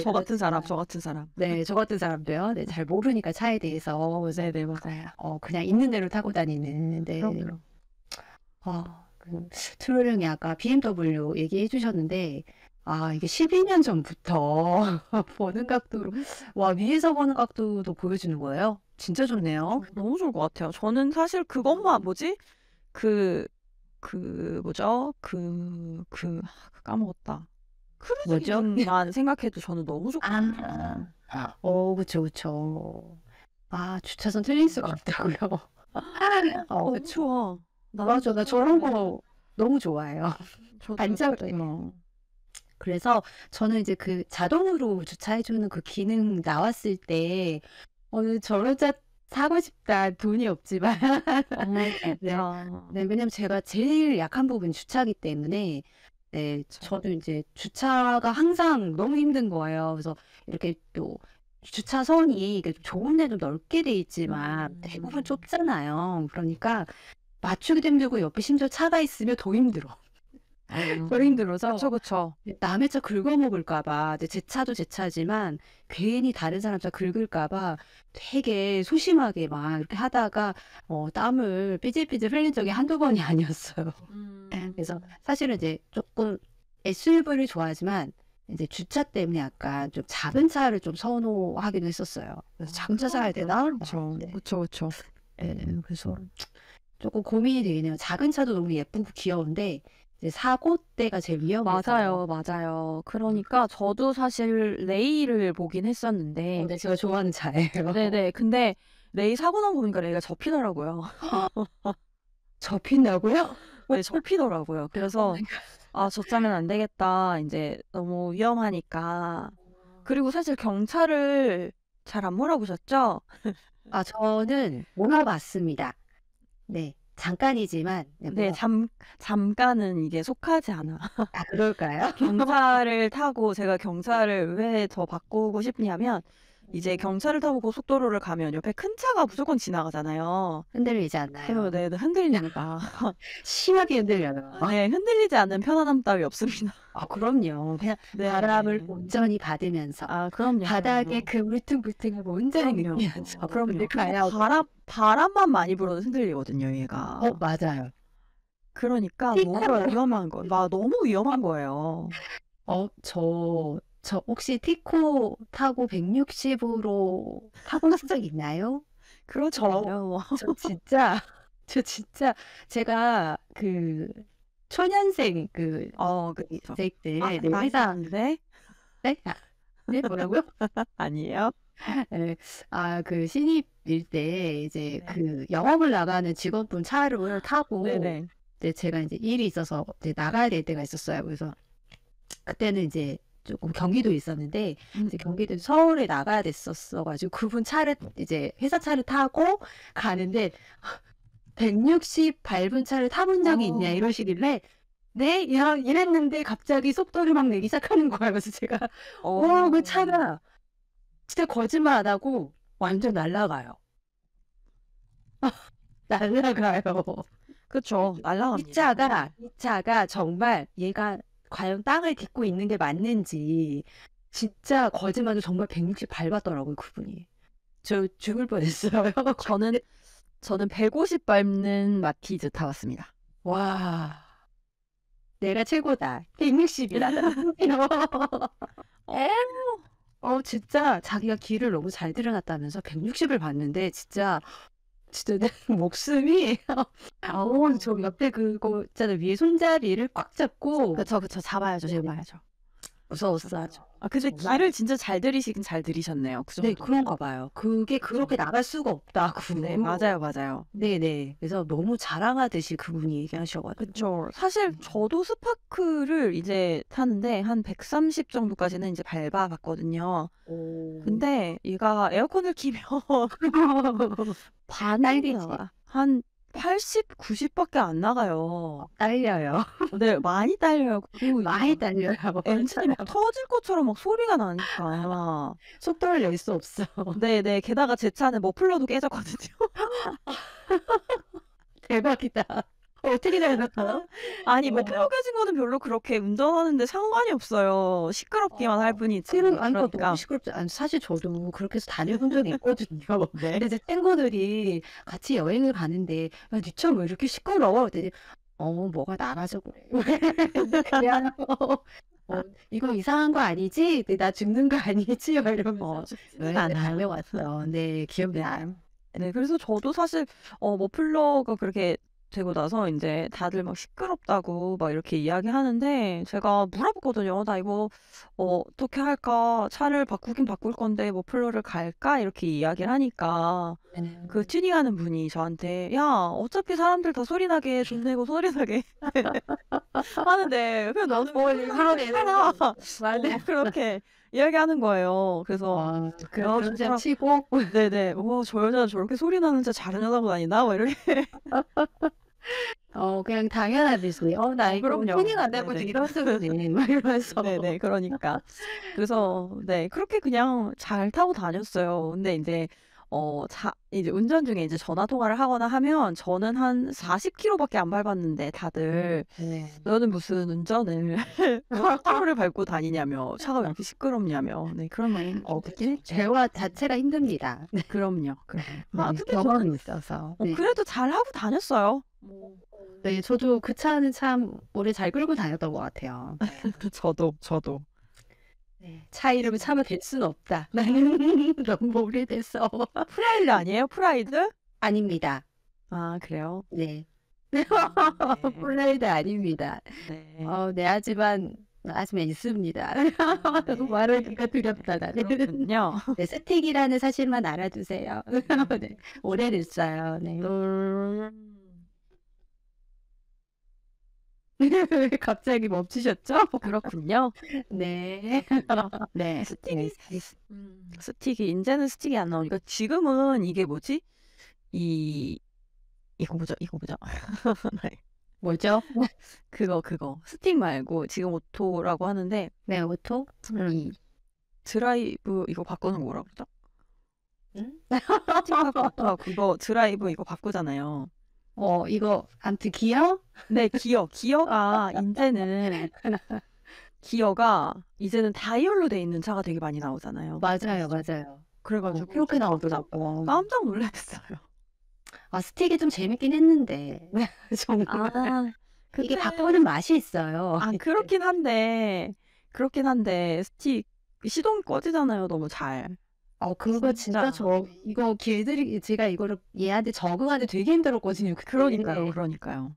저 같은 사람. 네, 저 같은 사람도요. 네, 잘 모르니까 차에 대해서. 그래서 네네, 맞아요. 그냥 있는 대로 타고 다니는. 네. 그럼요. 트롤형이 아까 BMW 얘기해 주셨는데, 이게 12년 전부터 보는 각도로, 위에서 보는 각도도 보여주는 거예요? 진짜 좋네요. 너무 좋을 것 같아요. 저는 사실 그것만 까먹었다. 크루즈 뭐죠? 기능만 생각해도 저는 너무 좋거든요. 그쵸, 그쵸. 주차선 틀릴 수가 없다고요. 그쵸. 맞아, 나 저런 거 너무 좋아해요. 반짝. 그래서 저는 이제 그 자동으로 주차해주는 그 기능 나왔을 때, 저런 차 사고 싶다. 돈이 없지만. 네, 왜냐면 제가 제일 약한 부분이 주차기 때문에, 네, 저도 이제 주차가 항상 너무 힘든 거예요. 그래서 이렇게 또 주차선이 이게 좋은 데도 넓게 돼 있지만 대부분 좁잖아요. 그러니까 맞추기도 힘들고 옆에 심지어 차가 있으면 더 힘들어. 더 힘들어서 그쵸, 그쵸. 남의 차 긁어먹을까 봐, 근데 제 차도 제 차지만 괜히 다른 사람 차 긁을까 봐 되게 소심하게 막 이렇게 하다가 땀을 삐질삐질 흘린 적이 한두 번이 아니었어요. 그래서 사실은 이제 조금 SUV를 좋아하지만 이제 주차 때문에 약간 좀 작은 차를 좀 선호하기도 했었어요. 그래서 작은 차 사야 되나? 그쵸, 네. 그쵸, 그쵸. 그래서 조금 고민이 되네요. 작은 차도 너무 예쁘고 귀여운데 이제 사고 때가 제일 위험해서. 맞아요, 맞아요. 그러니까 저도 사실 레이를 보긴 했었는데, 네, 제가 좋아하는 차예요. 네네. 근데 레이 사고 나고 보니까 레이가 접히더라고요. 접힌다고요? 네, 접히더라고요. 그래서 아, 저 차면 안 되겠다. 이제 너무 위험하니까. 그리고 사실 경차를 잘 안 몰아보셨죠? 저는 몰아봤습니다. 네, 잠깐이지만 네, 잠깐은 이게 속하지 않아. 그럴까요? 경차를 타고 제가 경차를 왜 더 바꾸고 싶냐면 이제 경차를 타고 고속도로를 가면 옆에 큰 차가 무조건 지나가잖아요. 흔들리지 그러면 않나요? 네, 흔들리니까. 심하게 흔들려요. 네, 흔들리지 않는 편안함 따위 없습니다. 그럼요. 그냥 네. 바람을 온전히 받으면서 아, 그럼요. 바닥에 그 울퉁불퉁한 온전히 그럼요. 느끼면서 그럼요. 근데 가야 바람만 많이 불어도 흔들리거든요, 얘가. 맞아요. 그러니까 너무 위험한 거. 너무 위험한 거예요. 저 혹시 티코 타고 160으로 타보신 적 있나요? 그렇죠. 저 진짜 제가 그 초년생 그쵸. 때 아, 네, 나이 회사 많은데? 네? 네, 뭐라고요? 아니에요? 네. 그 신입일 때 이제 네. 그 영업을 나가는 직원분 차를 타고 네네. 이제 제가 이제 일이 있어서 이제 나가야 될 때가 있었어요. 그래서 그때는 이제 조금 경기도에 있었는데 이제 경기도 서울에 나가야 됐었어가지고 그분 차를 이제 회사 차를 타고 가는데 160 밟은 차를 타본 적이 있냐 이러시길래 네? 이랬는데 갑자기 속도를 막 내기 시작하는 거예요. 그래서 제가 그 차가 진짜 거짓말 안 하고 완전 날아가요. 날아가요. 그쵸. 이 날라갑니다. 차가 정말 얘가 과연 땅을 딛고 있는 게 맞는지 진짜 거짓말도 정말 160 밟았더라고요, 그분이. 저 죽을 뻔했어요. 저는 150 밟는 마티즈 타봤습니다. 와, 내가 최고다. 160이라다. 진짜 자기가 길을 너무 잘 들여놨다면서 160을 봤는데 진짜 내 목숨이 저 옆에 그거 있잖아요. 위에 손잡이를 꽉 잡고 그쵸. 잡아야죠. 무서웠어요. 근데 정말. 길을 진짜 잘 들이시긴 잘 들이셨네요. 그 네, 정도. 그런가 봐요. 그게 그렇게 나갈 수가 없다고. 네, 맞아요. 네네. 그래서 너무 자랑하듯이 그분이 얘기하셔가지고. 그쵸. 사실 저도 스파크를 이제 타는데 한 130 정도까지는 이제 밟아봤거든요. 근데 얘가 에어컨을 키면 반이 딸기지. 나가. 한 80, 90밖에 안 나가요. 딸려요. 네, 많이 딸려요. 그리고 많이 딸려요. 엔진이 막 터질 것처럼 막 소리가 나니까. 속도를 낼 수 없어. 네. 게다가 제 차는 머플러도 깨졌거든요. 대박이다. 어떻게 되나? 아니, 머플러 깨진 거는 별로 그렇게 운전하는데 상관이 없어요. 시끄럽기만 할 뿐이지. 그러니까 그러니까. 너무 시끄럽지. 사실 저도 그렇게 해서 다녀본 적이 있거든요. 네. 근데 제 친구들이 같이 여행을 가는데 야, 네 차 왜 이렇게 시끄러워? 그랬더니 뭐가 나가서 그래. 그냥 이거 이상한 거 아니지? 나 죽는 거 아니지? 막 이러면서 다녀왔어요. 네, 기억나요. 네, 그래서 저도 사실 머플러가 그렇게 되고 나서 이제 다들 막 시끄럽다고 막 이렇게 이야기하는데 제가 물어봤거든요. 나 이거 어떻게 할까? 차를 바꾸긴 바꿀 건데 머플러를 갈까? 이렇게 이야기를 하니까 그 튜닝하는 분이 저한테 야, 어차피 사람들 다 소리 나게 돈 내고 소리 나게 하는데 그냥 너는 하라. 그렇게 이야기하는 거예요. 그래서 그런 점 진짜 치고 네네. 저 여자 저렇게 소리 나는 차 잘하는 여자분 아니나? 막 이렇게. 그냥 당연하듯이 나 이거 그럼요. 튜닝 안 해보지 네네. 이런 소리네 막 이러면서 네네. 그러니까. 그래서 네, 그렇게 그냥 잘 타고 다녔어요. 근데 이제 이제 운전 중에 이제 전화 통화를 하거나 하면 저는 한 40km밖에 안 밟았는데 다들 네. 너는 무슨 운전을 하루를 밟고 다니냐며 차가 왜 이렇게 시끄럽냐며 네 그런 말이 듣긴 했죠. 대화 자체가 힘듭니다. 그럼요. 네, 근데 경험이 있어서. 네. 그래도 잘 하고 다녔어요. 뭐. 네, 저도 그 차는 참 오래 잘 끌고 다녔던 것 같아요. 저도. 네, 차 이름을 차마 될 수는 없다. 나는 너무 오래돼서. 프라이드 아니에요? 프라이드? 아닙니다. 아 그래요? 네. 네. 폴라이드 아닙니다. 네. 네, 하지만 있습니다. 네. 말하기가 두렵다, 나는. 그렇군요. 네, 스틱이라는 사실만 알아두세요. 네, 오래됐어요. 네. 왜 갑자기 멈추셨죠? 그렇군요. 네. 네, 스틱이 이제는 스틱이 안 나오니까 지금은 이게 뭐지? 이거 보죠. 네. 뭐죠? 그거 스틱 말고 지금 오토라고 하는데 네, 오토? 이 드라이브 이거 바꾸는 거 뭐라고 그러죠? 응? 스틱하고 오토 그거 드라이브 이거 바꾸잖아요. 이거 아무튼 기어? 네, 기어가 이제는 다이얼로 돼 있는 차가 되게 많이 나오잖아요. 맞아요. 그래가지고 그렇게 나오더라고. 깜짝 놀랐어요. 스틱이 좀 재밌긴 했는데. 정말. 이게 바꾸는 맛이 있어요. 그렇긴 한데 스틱 시동이 꺼지잖아요. 너무 잘. 그거 진짜 이거 제가 이거를 얘한테 적응하는데 되게 힘들었거든요. 그러니까요.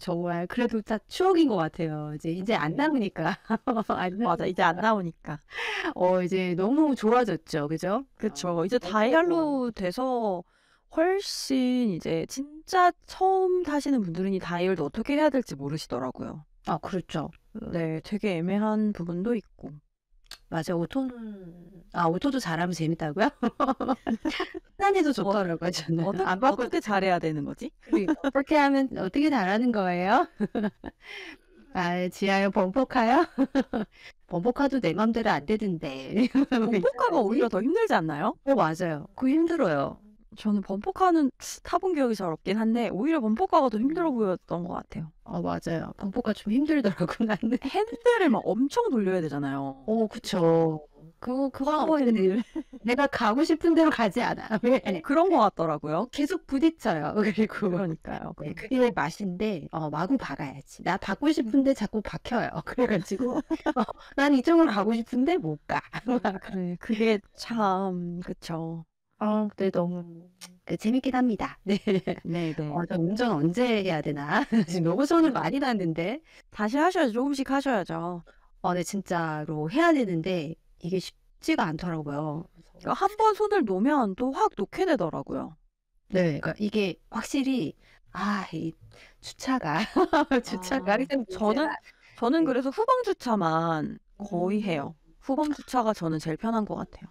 정말 그래도 다 추억인 것 같아요. 이제 안 나오니까. 맞아, 이제 안 나오니까. 이제 너무 좋아졌죠, 그죠? 그쵸. 이제 다이얼로 돼서 훨씬 이제 진짜 처음 타시는 분들은 이 다이얼도 어떻게 해야 될지 모르시더라고요. 그렇죠. 네, 되게 애매한 부분도 있고. 맞아, 오토도 잘하면 재밌다고요? 편안해도 좋더라고요, 저는. 어떻게 잘해야 되는 거지? 그렇게 하면 어떻게 잘하는 거예요? 지하요, 범퍼카요? 범퍼카도 내 맘대로 안 되던데. 범퍼카가 오히려 더 힘들지 않나요? 맞아요. 그거 힘들어요. 저는 범퍼카는 타본 기억이 잘 없긴 한데 오히려 범퍼카가 더 힘들어 보였던 것 같아요. 맞아요. 범퍼카 좀 힘들더라고, 나는. 핸들을 막 엄청 돌려야 되잖아요. 그쵸. 그거 내가 가고 싶은 대로 가지 않아. 왜? 그런 것 같더라고요. 계속 부딪혀요. 그리고 그러니까요. 그게 맛인데 마구 박아야지. 나 받고 싶은데 자꾸 박혀요. 그래가지고 난 이쪽으로 가고 싶은데 못 가. 그래, 그게 참 그쵸. 근데 너무 재밌긴 합니다. 네. 네. 저 운전 언제 해야 되나? 지금 너무 손을 많이 놨는데. 다시 하셔야죠. 조금씩 하셔야죠. 네, 진짜로 해야 되는데 이게 쉽지가 않더라고요. 한 번 손을 놓으면 또 확 놓게 되더라고요. 네, 그러니까 이게 확실히 이 주차가 저는 그래서 후방 주차만 거의 해요. 후방 주차가 저는 제일 편한 것 같아요.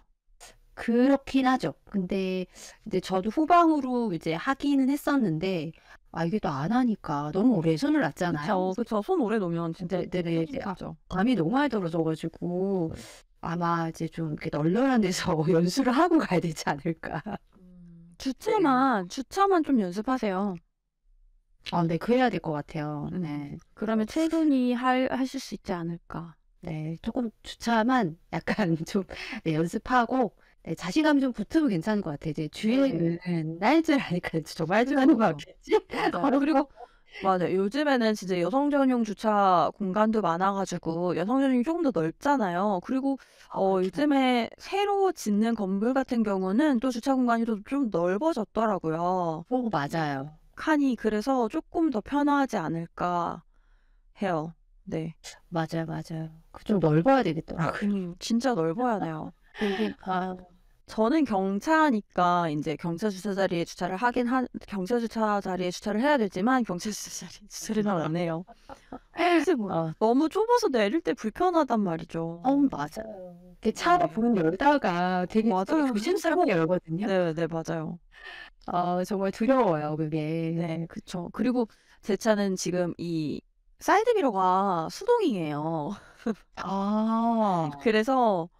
그렇긴 하죠. 근데 이제 저도 후방으로 이제 하기는 했었는데 이게 또 안 하니까 너무 오래 손을 놨잖아요. 그쵸. 손 오래 놓으면 진짜 네. 하죠. 감이 너무 많이 떨어져가지고 아마 이제 좀 이렇게 널널한 데서 연수를 하고 가야 되지 않을까. 주차만 좀 연습하세요. 네, 그래야 될 것 같아요. 네. 그러면 충분히 하실 수 있지 않을까. 네, 조금 주차만 약간 좀 연습하고 자신감이 좀 붙으면 괜찮은 것 같아요. 이제 주행은 날 줄 아니까 정말 할 줄 아는 거 같겠지? 그리고 맞아요. 요즘에는 진짜 여성 전용 주차 공간도 많아가지고 여성 전용이 조금 더 넓잖아요. 그리고 요즘에 새로 짓는 건물 같은 경우는 또 주차 공간이 좀 넓어졌더라고요. 맞아요. 칸이 그래서 조금 더 편하지 않을까 해요. 네. 맞아요. 좀 넓어야 되겠더라고요. 진짜 넓어야 돼요. 저는 경차니까 이제 경차 주차 자리에 주차를 경차 주차 자리에 주차를 해야 되지만 경차 주차 자리에 주차를 잘 안 해요. 너무 좁아서 내릴 때 불편하단 말이죠. 맞아요. 차가 문 열다가 되게 조심스럽게 열거든요. 네, 맞아요. 정말 두려워요, 그게. 네, 그쵸. 그리고 제 차는 지금 이 사이드 미러가 수동이에요. 아. 그래서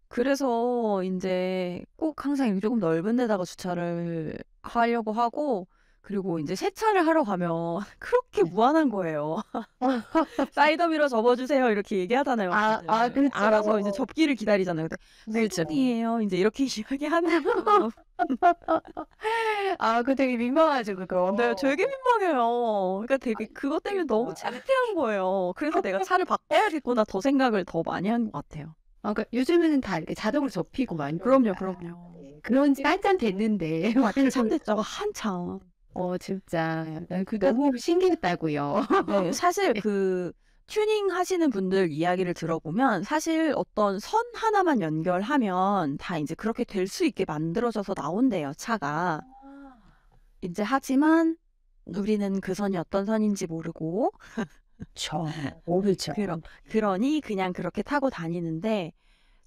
그래서 인제 꼭 항상 이렇게 조금 넓은 데다가 주차를 하려고 하고, 그리고 인제 세차를 하러 가면 그렇게 네. 무안한 거예요. "사이드 미러 접어 주세요." 이렇게 얘기하잖아요, 다들. 알아서 이제 그렇죠. 접기를 기다리잖아요. 근데 그렇죠. "수동이에요." 인제 이렇게 이야기하면 그거 되게 민망하죠 네, 그거. 되게 민망해요. 그러니까 되게 그것 때문에 너무 그러니까. 창피한 거예요. 그래서 '내가 차를 바꿔야겠구나.' 더 생각을 더 많이 한 것 같아요. 그러니까 요즘에는 다 이렇게 자동으로 접히고 막 그럼요, 이러니까. 그럼요. 네. 그런 지가 한참 됐는데 한참 됐죠. 한참. 진짜 그 너무 신기했다고요. 네. 사실 네. 그 튜닝 하시는 분들 이야기를 들어보면 사실 어떤 선 하나만 연결하면 다 인제 그렇게 될 수 있게 만들어져서 나온대요, 차가. 인제 하지만 우리는 그 선이 어떤 선인지 모르고 그쵸. 모르죠. 그러니 그냥 그렇게 타고 다니는데,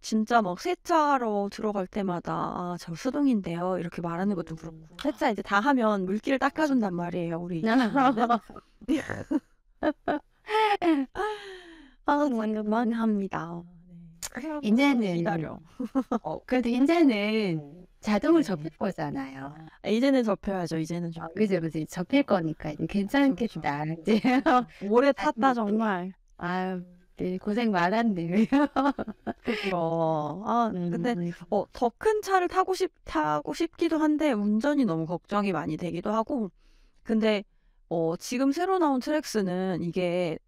진짜 막 세차하러 들어갈 때마다 "아 저 수동인데요." 이렇게 말하는 것도 그렇고, 세차 이제 다 하면 물기를 닦아 준단 말이에요, 우리 기사님은. 정말 합니다. 네. 생각보다 인제는 기다려. 그래도 인제는 자동으로 접힐 거잖아요. 이제는 접혀야죠. 이제는 좀. 그죠, 그죠. 접힐 거니까 이제 그렇죠. 괜찮겠다. 이제 오래 탔다 다행이네. 정말. 아유 네 고생 많았네. 그죠. 아 근데 음. 더 큰 차를 타고 싶기도 한데 운전이 너무 걱정이 많이 되기도 하고. 근데 지금 새로 나온 트랙스는 이게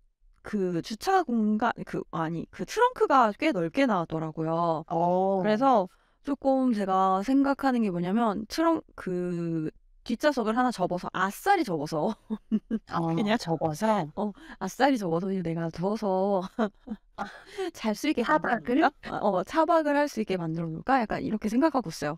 그 주차 공간 그 트렁크가 꽤 넓게 나왔더라고요. 어. 그래서 쪼끔 제가 생각하는 게 뭐냐면, 뒷좌석을 하나 접어서 아싸리 접어서 그냥 접어서 아싸리 접어서 그냥 내가 누워서 잘 수 있게 만들어 차박을? 놓을까? 차박을 할 수 있게 만들어 놓을까? 약간 이렇게 생각하고 있어요.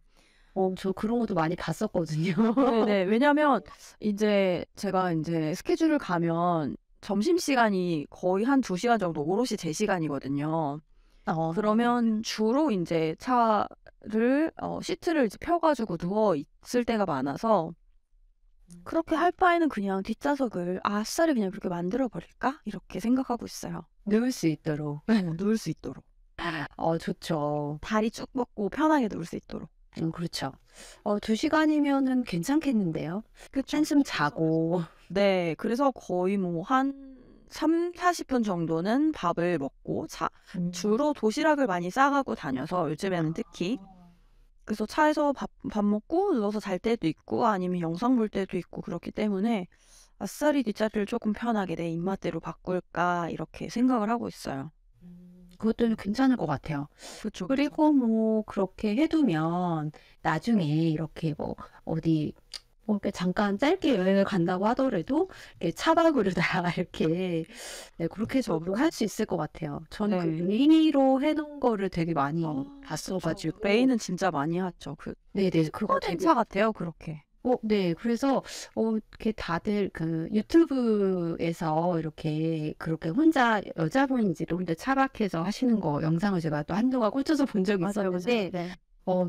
저 그런 것도 많이 봤었거든요. 네네. 왜냐면 인제 제가 인제 스케줄을 가면 점심시간이 거의 한 2 시간 정도 오롯이 제 시간이거든요. 어. 그러면 주로 인제 차를 시트를 이제 펴 가지고 누워 있을 때가 많아서, '그렇게 할 바에는 그냥 뒷좌석을 아싸리 그냥 그렇게 만들어 버릴까?' 이렇게 생각하고 있어요. 누울 수 있도록. 누울 수 있도록. 좋죠. 다리 쭉 뻗고 편하게 누울 수 있도록. 그렇죠. 2 시간이면은 괜찮겠는데요. 그쵸. 한숨 자고. 네. 그래서 거의 뭐 한 30-40분 정도는 밥을 먹고, 음. 주로 도시락을 많이 싸 가고 다녀서 요즘에는 특히. 그래서 차에서 밥 먹고 누워서 잘 때도 있고 아니면 영상 볼 때도 있고 그렇기 때문에 '아싸리 뒷자리를 쪼끔 편하게 내 입맛대로 바꿀까.' 이렇게 생각을 하고 있어요. 그것도 괜찮을 것 같아요. 그쵸, 그쵸. 그리고 뭐 그렇게 해 두면 나중에 이렇게 뭐 어디 이렇게 잠깐 짧게 여행을 간다고 하더라도 이렇게 차박으로다가 이렇게 네 그쵸, 그렇게도 할 그쵸. 수 있을 것 같아요. 저는 그 네. 레이로 해 놓은 거를 되게 많이 봤어 그쵸. 가지고 레이는 진짜 많이 하죠. 네네. 그거 특화된 되게 차 같아요, 그렇게. 네. 그래서 이렇게 다들 그 유튜브에서 이렇게 그렇게 혼자 여자분이 이제 혼자 차박해서 하시는 거 영상을 제가 또 한동안 꽂혀서 본 적이 맞아요, 맞아요. 있었는데 네.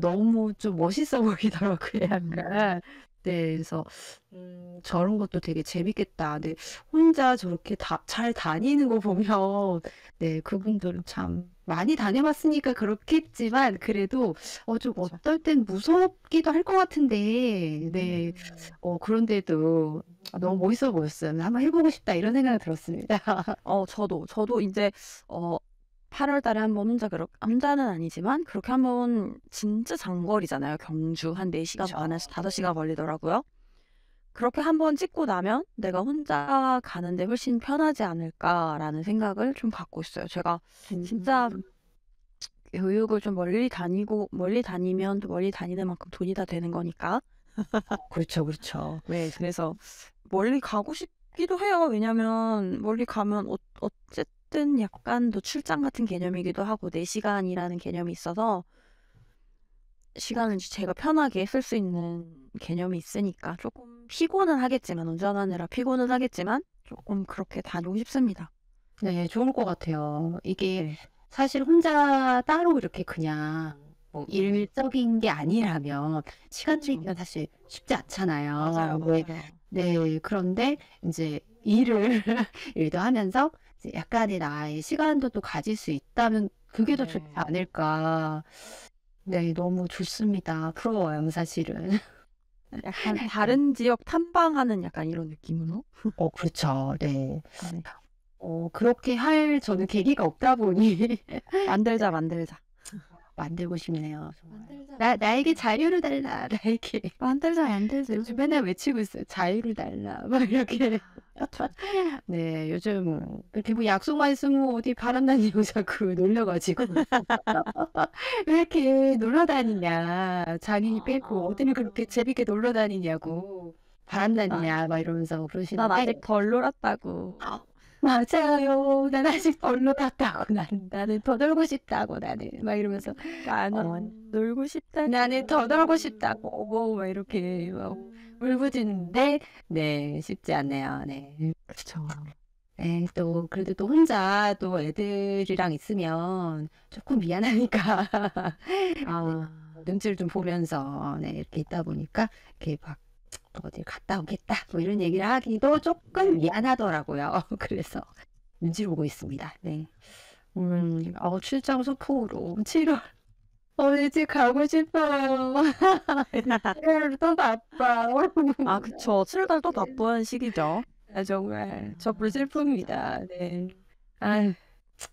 너무 좀 멋있어 보이더라고요 음. 약간. 네. 그래서 '저런 것도 되게 재밌겠다.' 근데 혼자 저렇게 잘 다니는 거 보면 네 그분들은 참 많이 다녀 봤으니까 그렇겠지만 그래도 좀 그쵸. 어떨 땐 무섭기도 할 것 같은데 네 음. 그런데도 너무 멋있어 보였어요. '한번 해 보고 싶다.' 이런 생각이 들었습니다. 저도 인제 어 8월 달에 한번 혼자는 아니지만 그렇게 한번, 진짜 장거리잖아요. 경주 한 4 시간 그쵸. 반에서 5 시간 걸리더라고요. 그렇게 한번 찍고 나면 '내가 혼자 가는데 훨씬 편하지 않을까.'라는 생각을 좀 갖고 있어요. 제가 진짜 음. 교육을 좀 멀리 다니면 또 멀리 다니는 만큼 돈이 다 되는 거니까. 그렇죠, 그렇죠. 네. 그래서 멀리 가고 싶기도 해요. 왜냐면 멀리 가면 어쨌든 약간 또 출장 같은 개념이기도 하고 4 시간이라는 개념이 있어서 시간을 이제 제가 편하게 쓸 수 있는 개념이 있으니까 조금 피곤은 하겠지만, 운전하느라 피곤은 하겠지만 조금 그렇게 다니고 싶습니다. 네. 좋을 것 같아요. 이게 네. 사실 혼자 따로 이렇게 그냥 뭐 일적인 게 아니라면 시간 그쵸. 내기가 사실 쉽지 맞아요, 않잖아요. 맞아요. 네. 그런데 인제 일을 일도 하면서 이제 약간의 나의 시간도 또 가질 수 있다면 그게 더 좋지 네. 않을까. 네, 너무 좋습니다. 부러워요, 사실은. 약간 다른 지역 탐방하는 약간 이런 느낌으로. 그렇죠. 네. 네. 그렇게 할 저는 계기가 없다 보니 만들자, 만들자. 만들고 싶네요, 정말. 만들자, 나에게 자유를 달라, 나에게. 만들자, 만들자. 요즘 맨날 외치고 있어요. 자유를 달라. 막 이렇게. 네, 요즘 그렇게 뭐 약속만 있으면 어디 바람다니고 자꾸 놀려가지고. 왜 이렇게 놀러 다니냐. 자기 빼고 어디를 그렇게 재밌게 놀러 다니냐고. 바람다니냐. 막 이러면서 난 그러시는데. 아직 덜 놀았다고. 맞아요. 난 아직 덜 놀았다고. 나는 더 놀고 싶다고. 나는. 막 이러면서. 나는 놀고 싶다. 나는 더 놀고 싶다고. 막 이렇게 막 울부짖는데, 네, 쉽지 않네요. 네. 그쵸. 네, 또, 그래도 또 혼자 또 애들이랑 있으면 조금 미안하니까. 아, 눈치를 좀 보면서, 네, 이렇게 있다 보니까, 이렇게 막, 어딜 갔다 오겠다. 뭐 이런 얘기를 하기도 조금 미안하더라고요. 그래서 눈치를 보고 있습니다. 네. 출장 소포로 7월. 이제 가고 싶어요. 7월 또 바빠. 아, 그쵸. 7월 또 바쁜 시기죠. 정말 저 불슬픕니다. 네. 아,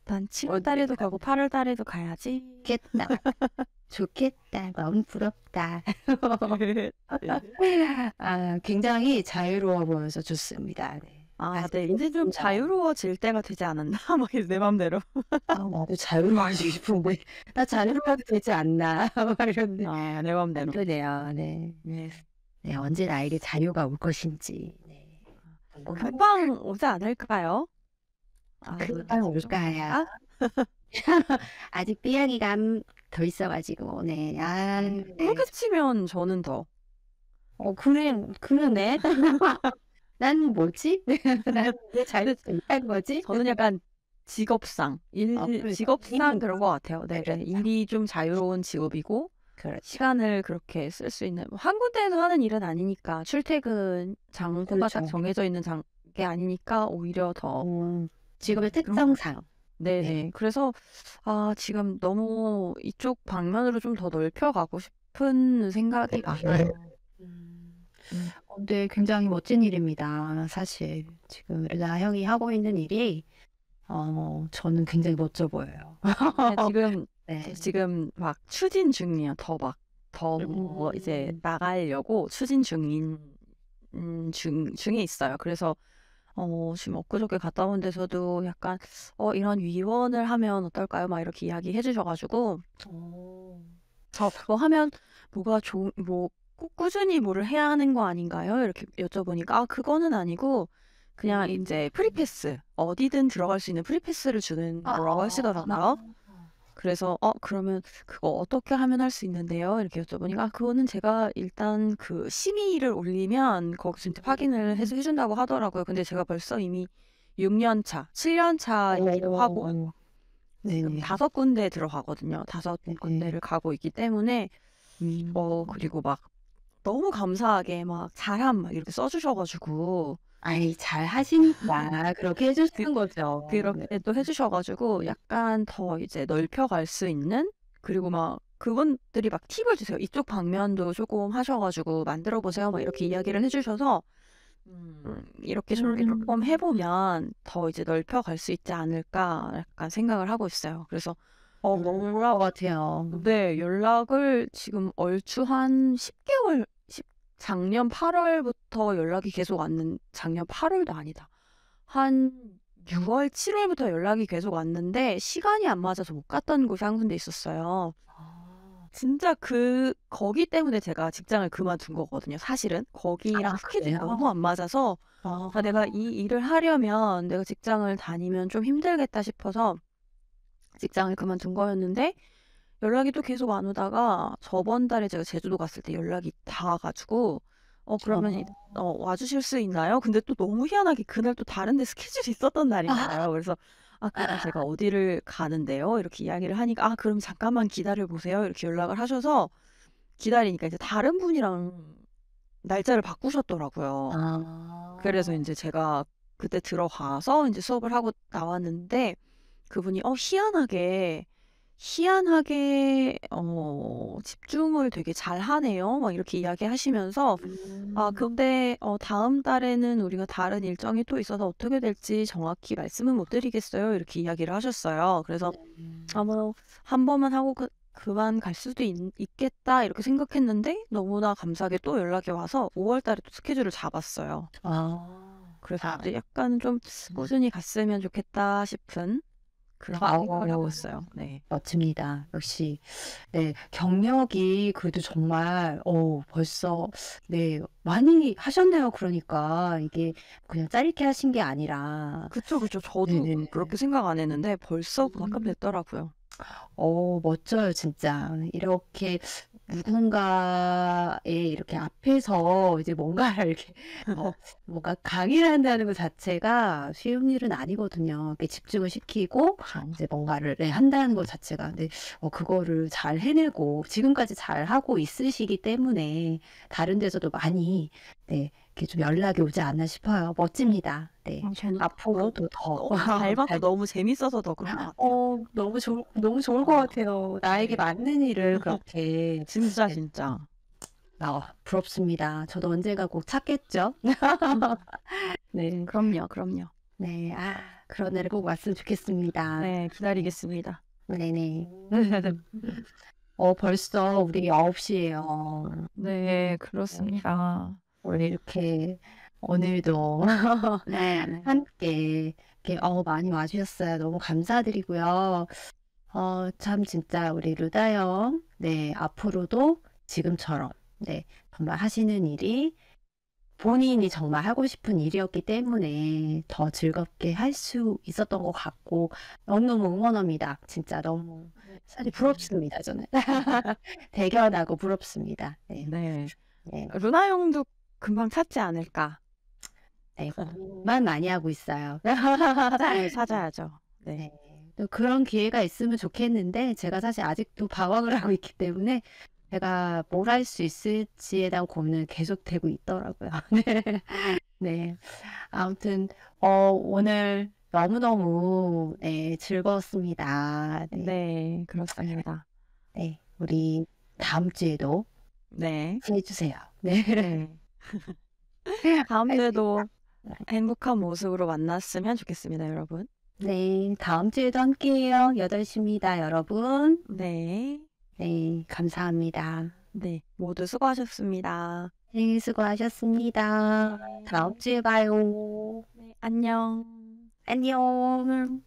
난 7월 달에도 가고 8월 달에도 가야지. 좋겠다. 좋겠다. 마음 부럽다. 굉장히 자유로워 보여서 좋습니다. 네. 아, 네. 이제 좀 자유로워질 때가 되지 않았나? 막 내 맘대로. 나도 자유로워지고 싶은데 나 자유로워도 되지 않나? 막 이런데 아, 내 맘대로. 그러네요. 네. 네. 네, 언제 나에게 자유가 올 것인지. 네. 금방 오지 않을까요? 아, 금방 올까요? 아직 삐약이가 더 있어가지고, 네. 네. 그렇게 치면 저는 더. 그러네. 난 뭐지? 난왜 자유가 있다는 거지? 저는 약간 직업상, 그러니까. 직업상 그런 것 같아요. 네, 네. 일이 좀 자유로운 직업이고, 그렇죠. 시간을 그렇게 쓸 수 있는, 한 군데에서 하는 일은 아니니까, 출퇴근 장소가 그렇죠. 딱 정해져 있는 게 아니니까, 오히려 더. 직업의 그런 것 특성상. 네네. 네. 그래서, 지금 너무 이쪽 방면으로 좀 더 넓혀가고 싶은 생각이 많아요. 근데 굉장히 멋진 일입니다. 사실 지금 엘라 형이 하고 있는 일이 저는 굉장히 멋져 보여요. 지금 네. 지금 막 추진 중이에요. 더 이제 나가려고 추진 중에 있어요. 그래서 지금 엊그저께 갔다 온 데서도 약간 이런 위원을 하면 어떨까요? 막 이렇게 이야기해 주셔가지고 그거 하면 뭐가 꼭 꾸준히 뭐를 해야 하는 거 아닌가요? 이렇게 여쭤보니까 그거는 아니고 그냥 이제 프리패스 어디든 들어갈 수 있는 프리패스를 주는 거라고 하시더라고요. 그래서 그러면 그거 어떻게 하면 할 수 있는데요? 이렇게 여쭤보니까 그거는 제가 일단 그 심의를 올리면 거기서 이제 확인을 해서 해준다고 하더라고요. 근데 제가 벌써 이미 6년 차, 7년 차이기도 하고 지금 5군데 들어가거든요. 5군데를 가고 있기 때문에 그리고 막 너무 감사하게 막 잘함 막 이렇게 써주셔가지고 아이, 잘 하시니까 그렇게 해주시는 거죠. 그렇게 또 해주셔가지고 약간 더 이제 넓혀갈 수 있는 그리고 막 그분들이 막 팁을 주세요. 이쪽 방면도 조금 하셔가지고 만들어 보세요. 막 이렇게 이야기를 해주셔서 이렇게 저렇게 조금 해보면 더 이제 넓혀갈 수 있지 않을까 약간 생각을 하고 있어요. 그래서 너무 것 같아요. 네, 연락을 지금 얼추 한 10개월, 작년 8월부터 연락이 계속 왔는, 작년 8월도 아니다. 한 6월, 7월부터 연락이 계속 왔는데, 시간이 안 맞아서 못 갔던 곳이 한 군데 있었어요. 진짜 거기 때문에 제가 직장을 그만둔 거거든요, 사실은. 거기랑 스케줄이 너무 안 맞아서, 내가 이 일을 하려면 내가 직장을 다니면 좀 힘들겠다 싶어서 직장을 그만둔 거였는데, 연락이 또 계속 안 오다가 저번 달에 제가 제주도 갔을 때 연락이 다 와가지고 그러면 와주실 수 있나요? 근데 또 너무 희한하게 그날 또 다른 데 스케줄이 있었던 날인가요? 그래서 그럼 제가 어디를 가는데요? 이렇게 이야기를 하니까 그럼 잠깐만 기다려 보세요. 이렇게 연락을 하셔서 기다리니까 이제 다른 분이랑 날짜를 바꾸셨더라고요. 그래서 이제 제가 그때 들어가서 이제 수업을 하고 나왔는데 그분이 희한하게 희한하게 집중을 되게 잘하네요. 막 이렇게 이야기하시면서 근데 다음 달에는 우리가 다른 일정이 또 있어서 어떻게 될지 정확히 말씀은 못 드리겠어요. 이렇게 이야기를 하셨어요. 그래서 뭐 한 번만 하고 그만 갈 수도 있겠다 이렇게 생각했는데 너무나 감사하게 또 연락이 와서 5월 달에 또 스케줄을 잡았어요. 그래서 이제 약간 좀 꾸준히 갔으면 좋겠다 싶은 그런 생각을 하고 있어요. 네. 멋집니다. 역시 네, 경력이 그래도 정말 벌써 네, 많이 하셨네요. 그러니까 이게 그냥 짧게 하신 게 아니라 그쵸. 저도 네네. 그렇게 생각 안 했는데 벌써 그만큼 됐더라고요. 멋져요, 진짜. 이렇게 누군가의 이렇게 앞에서 이제 뭔가를 이렇게 뭔가 강의를 한다는 것 자체가 쉬운 일은 아니거든요. 이렇게 집중을 시키고 그쵸. 이제 뭔가를 한다는 것 자체가. 근데 그거를 잘 해내고 지금까지 잘 하고 있으시기 때문에 다른 데서도 많이 네, 이렇게 좀 연락이 오지 않나 싶어요. 멋집니다. 네. 저는 앞으로도 더 너무 잘 받고 너무 재밌어서 더 그런 것 같아요. 너무 좋을 것 같아요. 나에게 맞는 일을 그렇게. 진짜 네, 진짜. 부럽습니다. 저도 언젠가 꼭 찾겠죠? 네. 그럼요. 네. 그런 날이 꼭 왔으면 좋겠습니다. 네, 기다리겠습니다. 네네. 벌써 우리 9시예요. 네, 그렇습니다. 원래 이렇게 오늘도 네. 함께 이렇게 많이 와주셨어요. 너무 감사드리고요. 참 진짜 우리 루다 형, 네, 앞으로도 지금처럼, 네, 정말 하시는 일이 본인이 정말 하고 싶은 일이었기 때문에 더 즐겁게 할 수 있었던 것 같고, 너무너무 응원합니다. 진짜 너무 사실 부럽습니다, 저는. 대견하고 부럽습니다. 네, 네. 네, 루나 형도 금방 찾지 않을까. 네, 공부만 많이 하고 있어요. 찾아야죠. 네. 네. 또 그런 기회가 있으면 좋겠는데 제가 사실 아직도 방황을 하고 있기 때문에 제가 뭘 할 수 있을지에 대한 고민은 계속되고 있더라고요. 네. 네. 아무튼 오늘 너무너무 네, 즐거웠습니다. 네. 네, 그렇습니다. 네. 우리 다음 주에도 네. 해주세요. 네. 네. 다음 주에도 행복한 모습으로 만났으면 좋겠습니다, 여러분. 네. 다음 주에도 함께해요. 8시입니다, 여러분. 네. 네. 감사합니다. 네, 모두 수고하셨습니다. 네, 수고하셨습니다. 다음 주에 봐요. 네, 안녕. 안녕.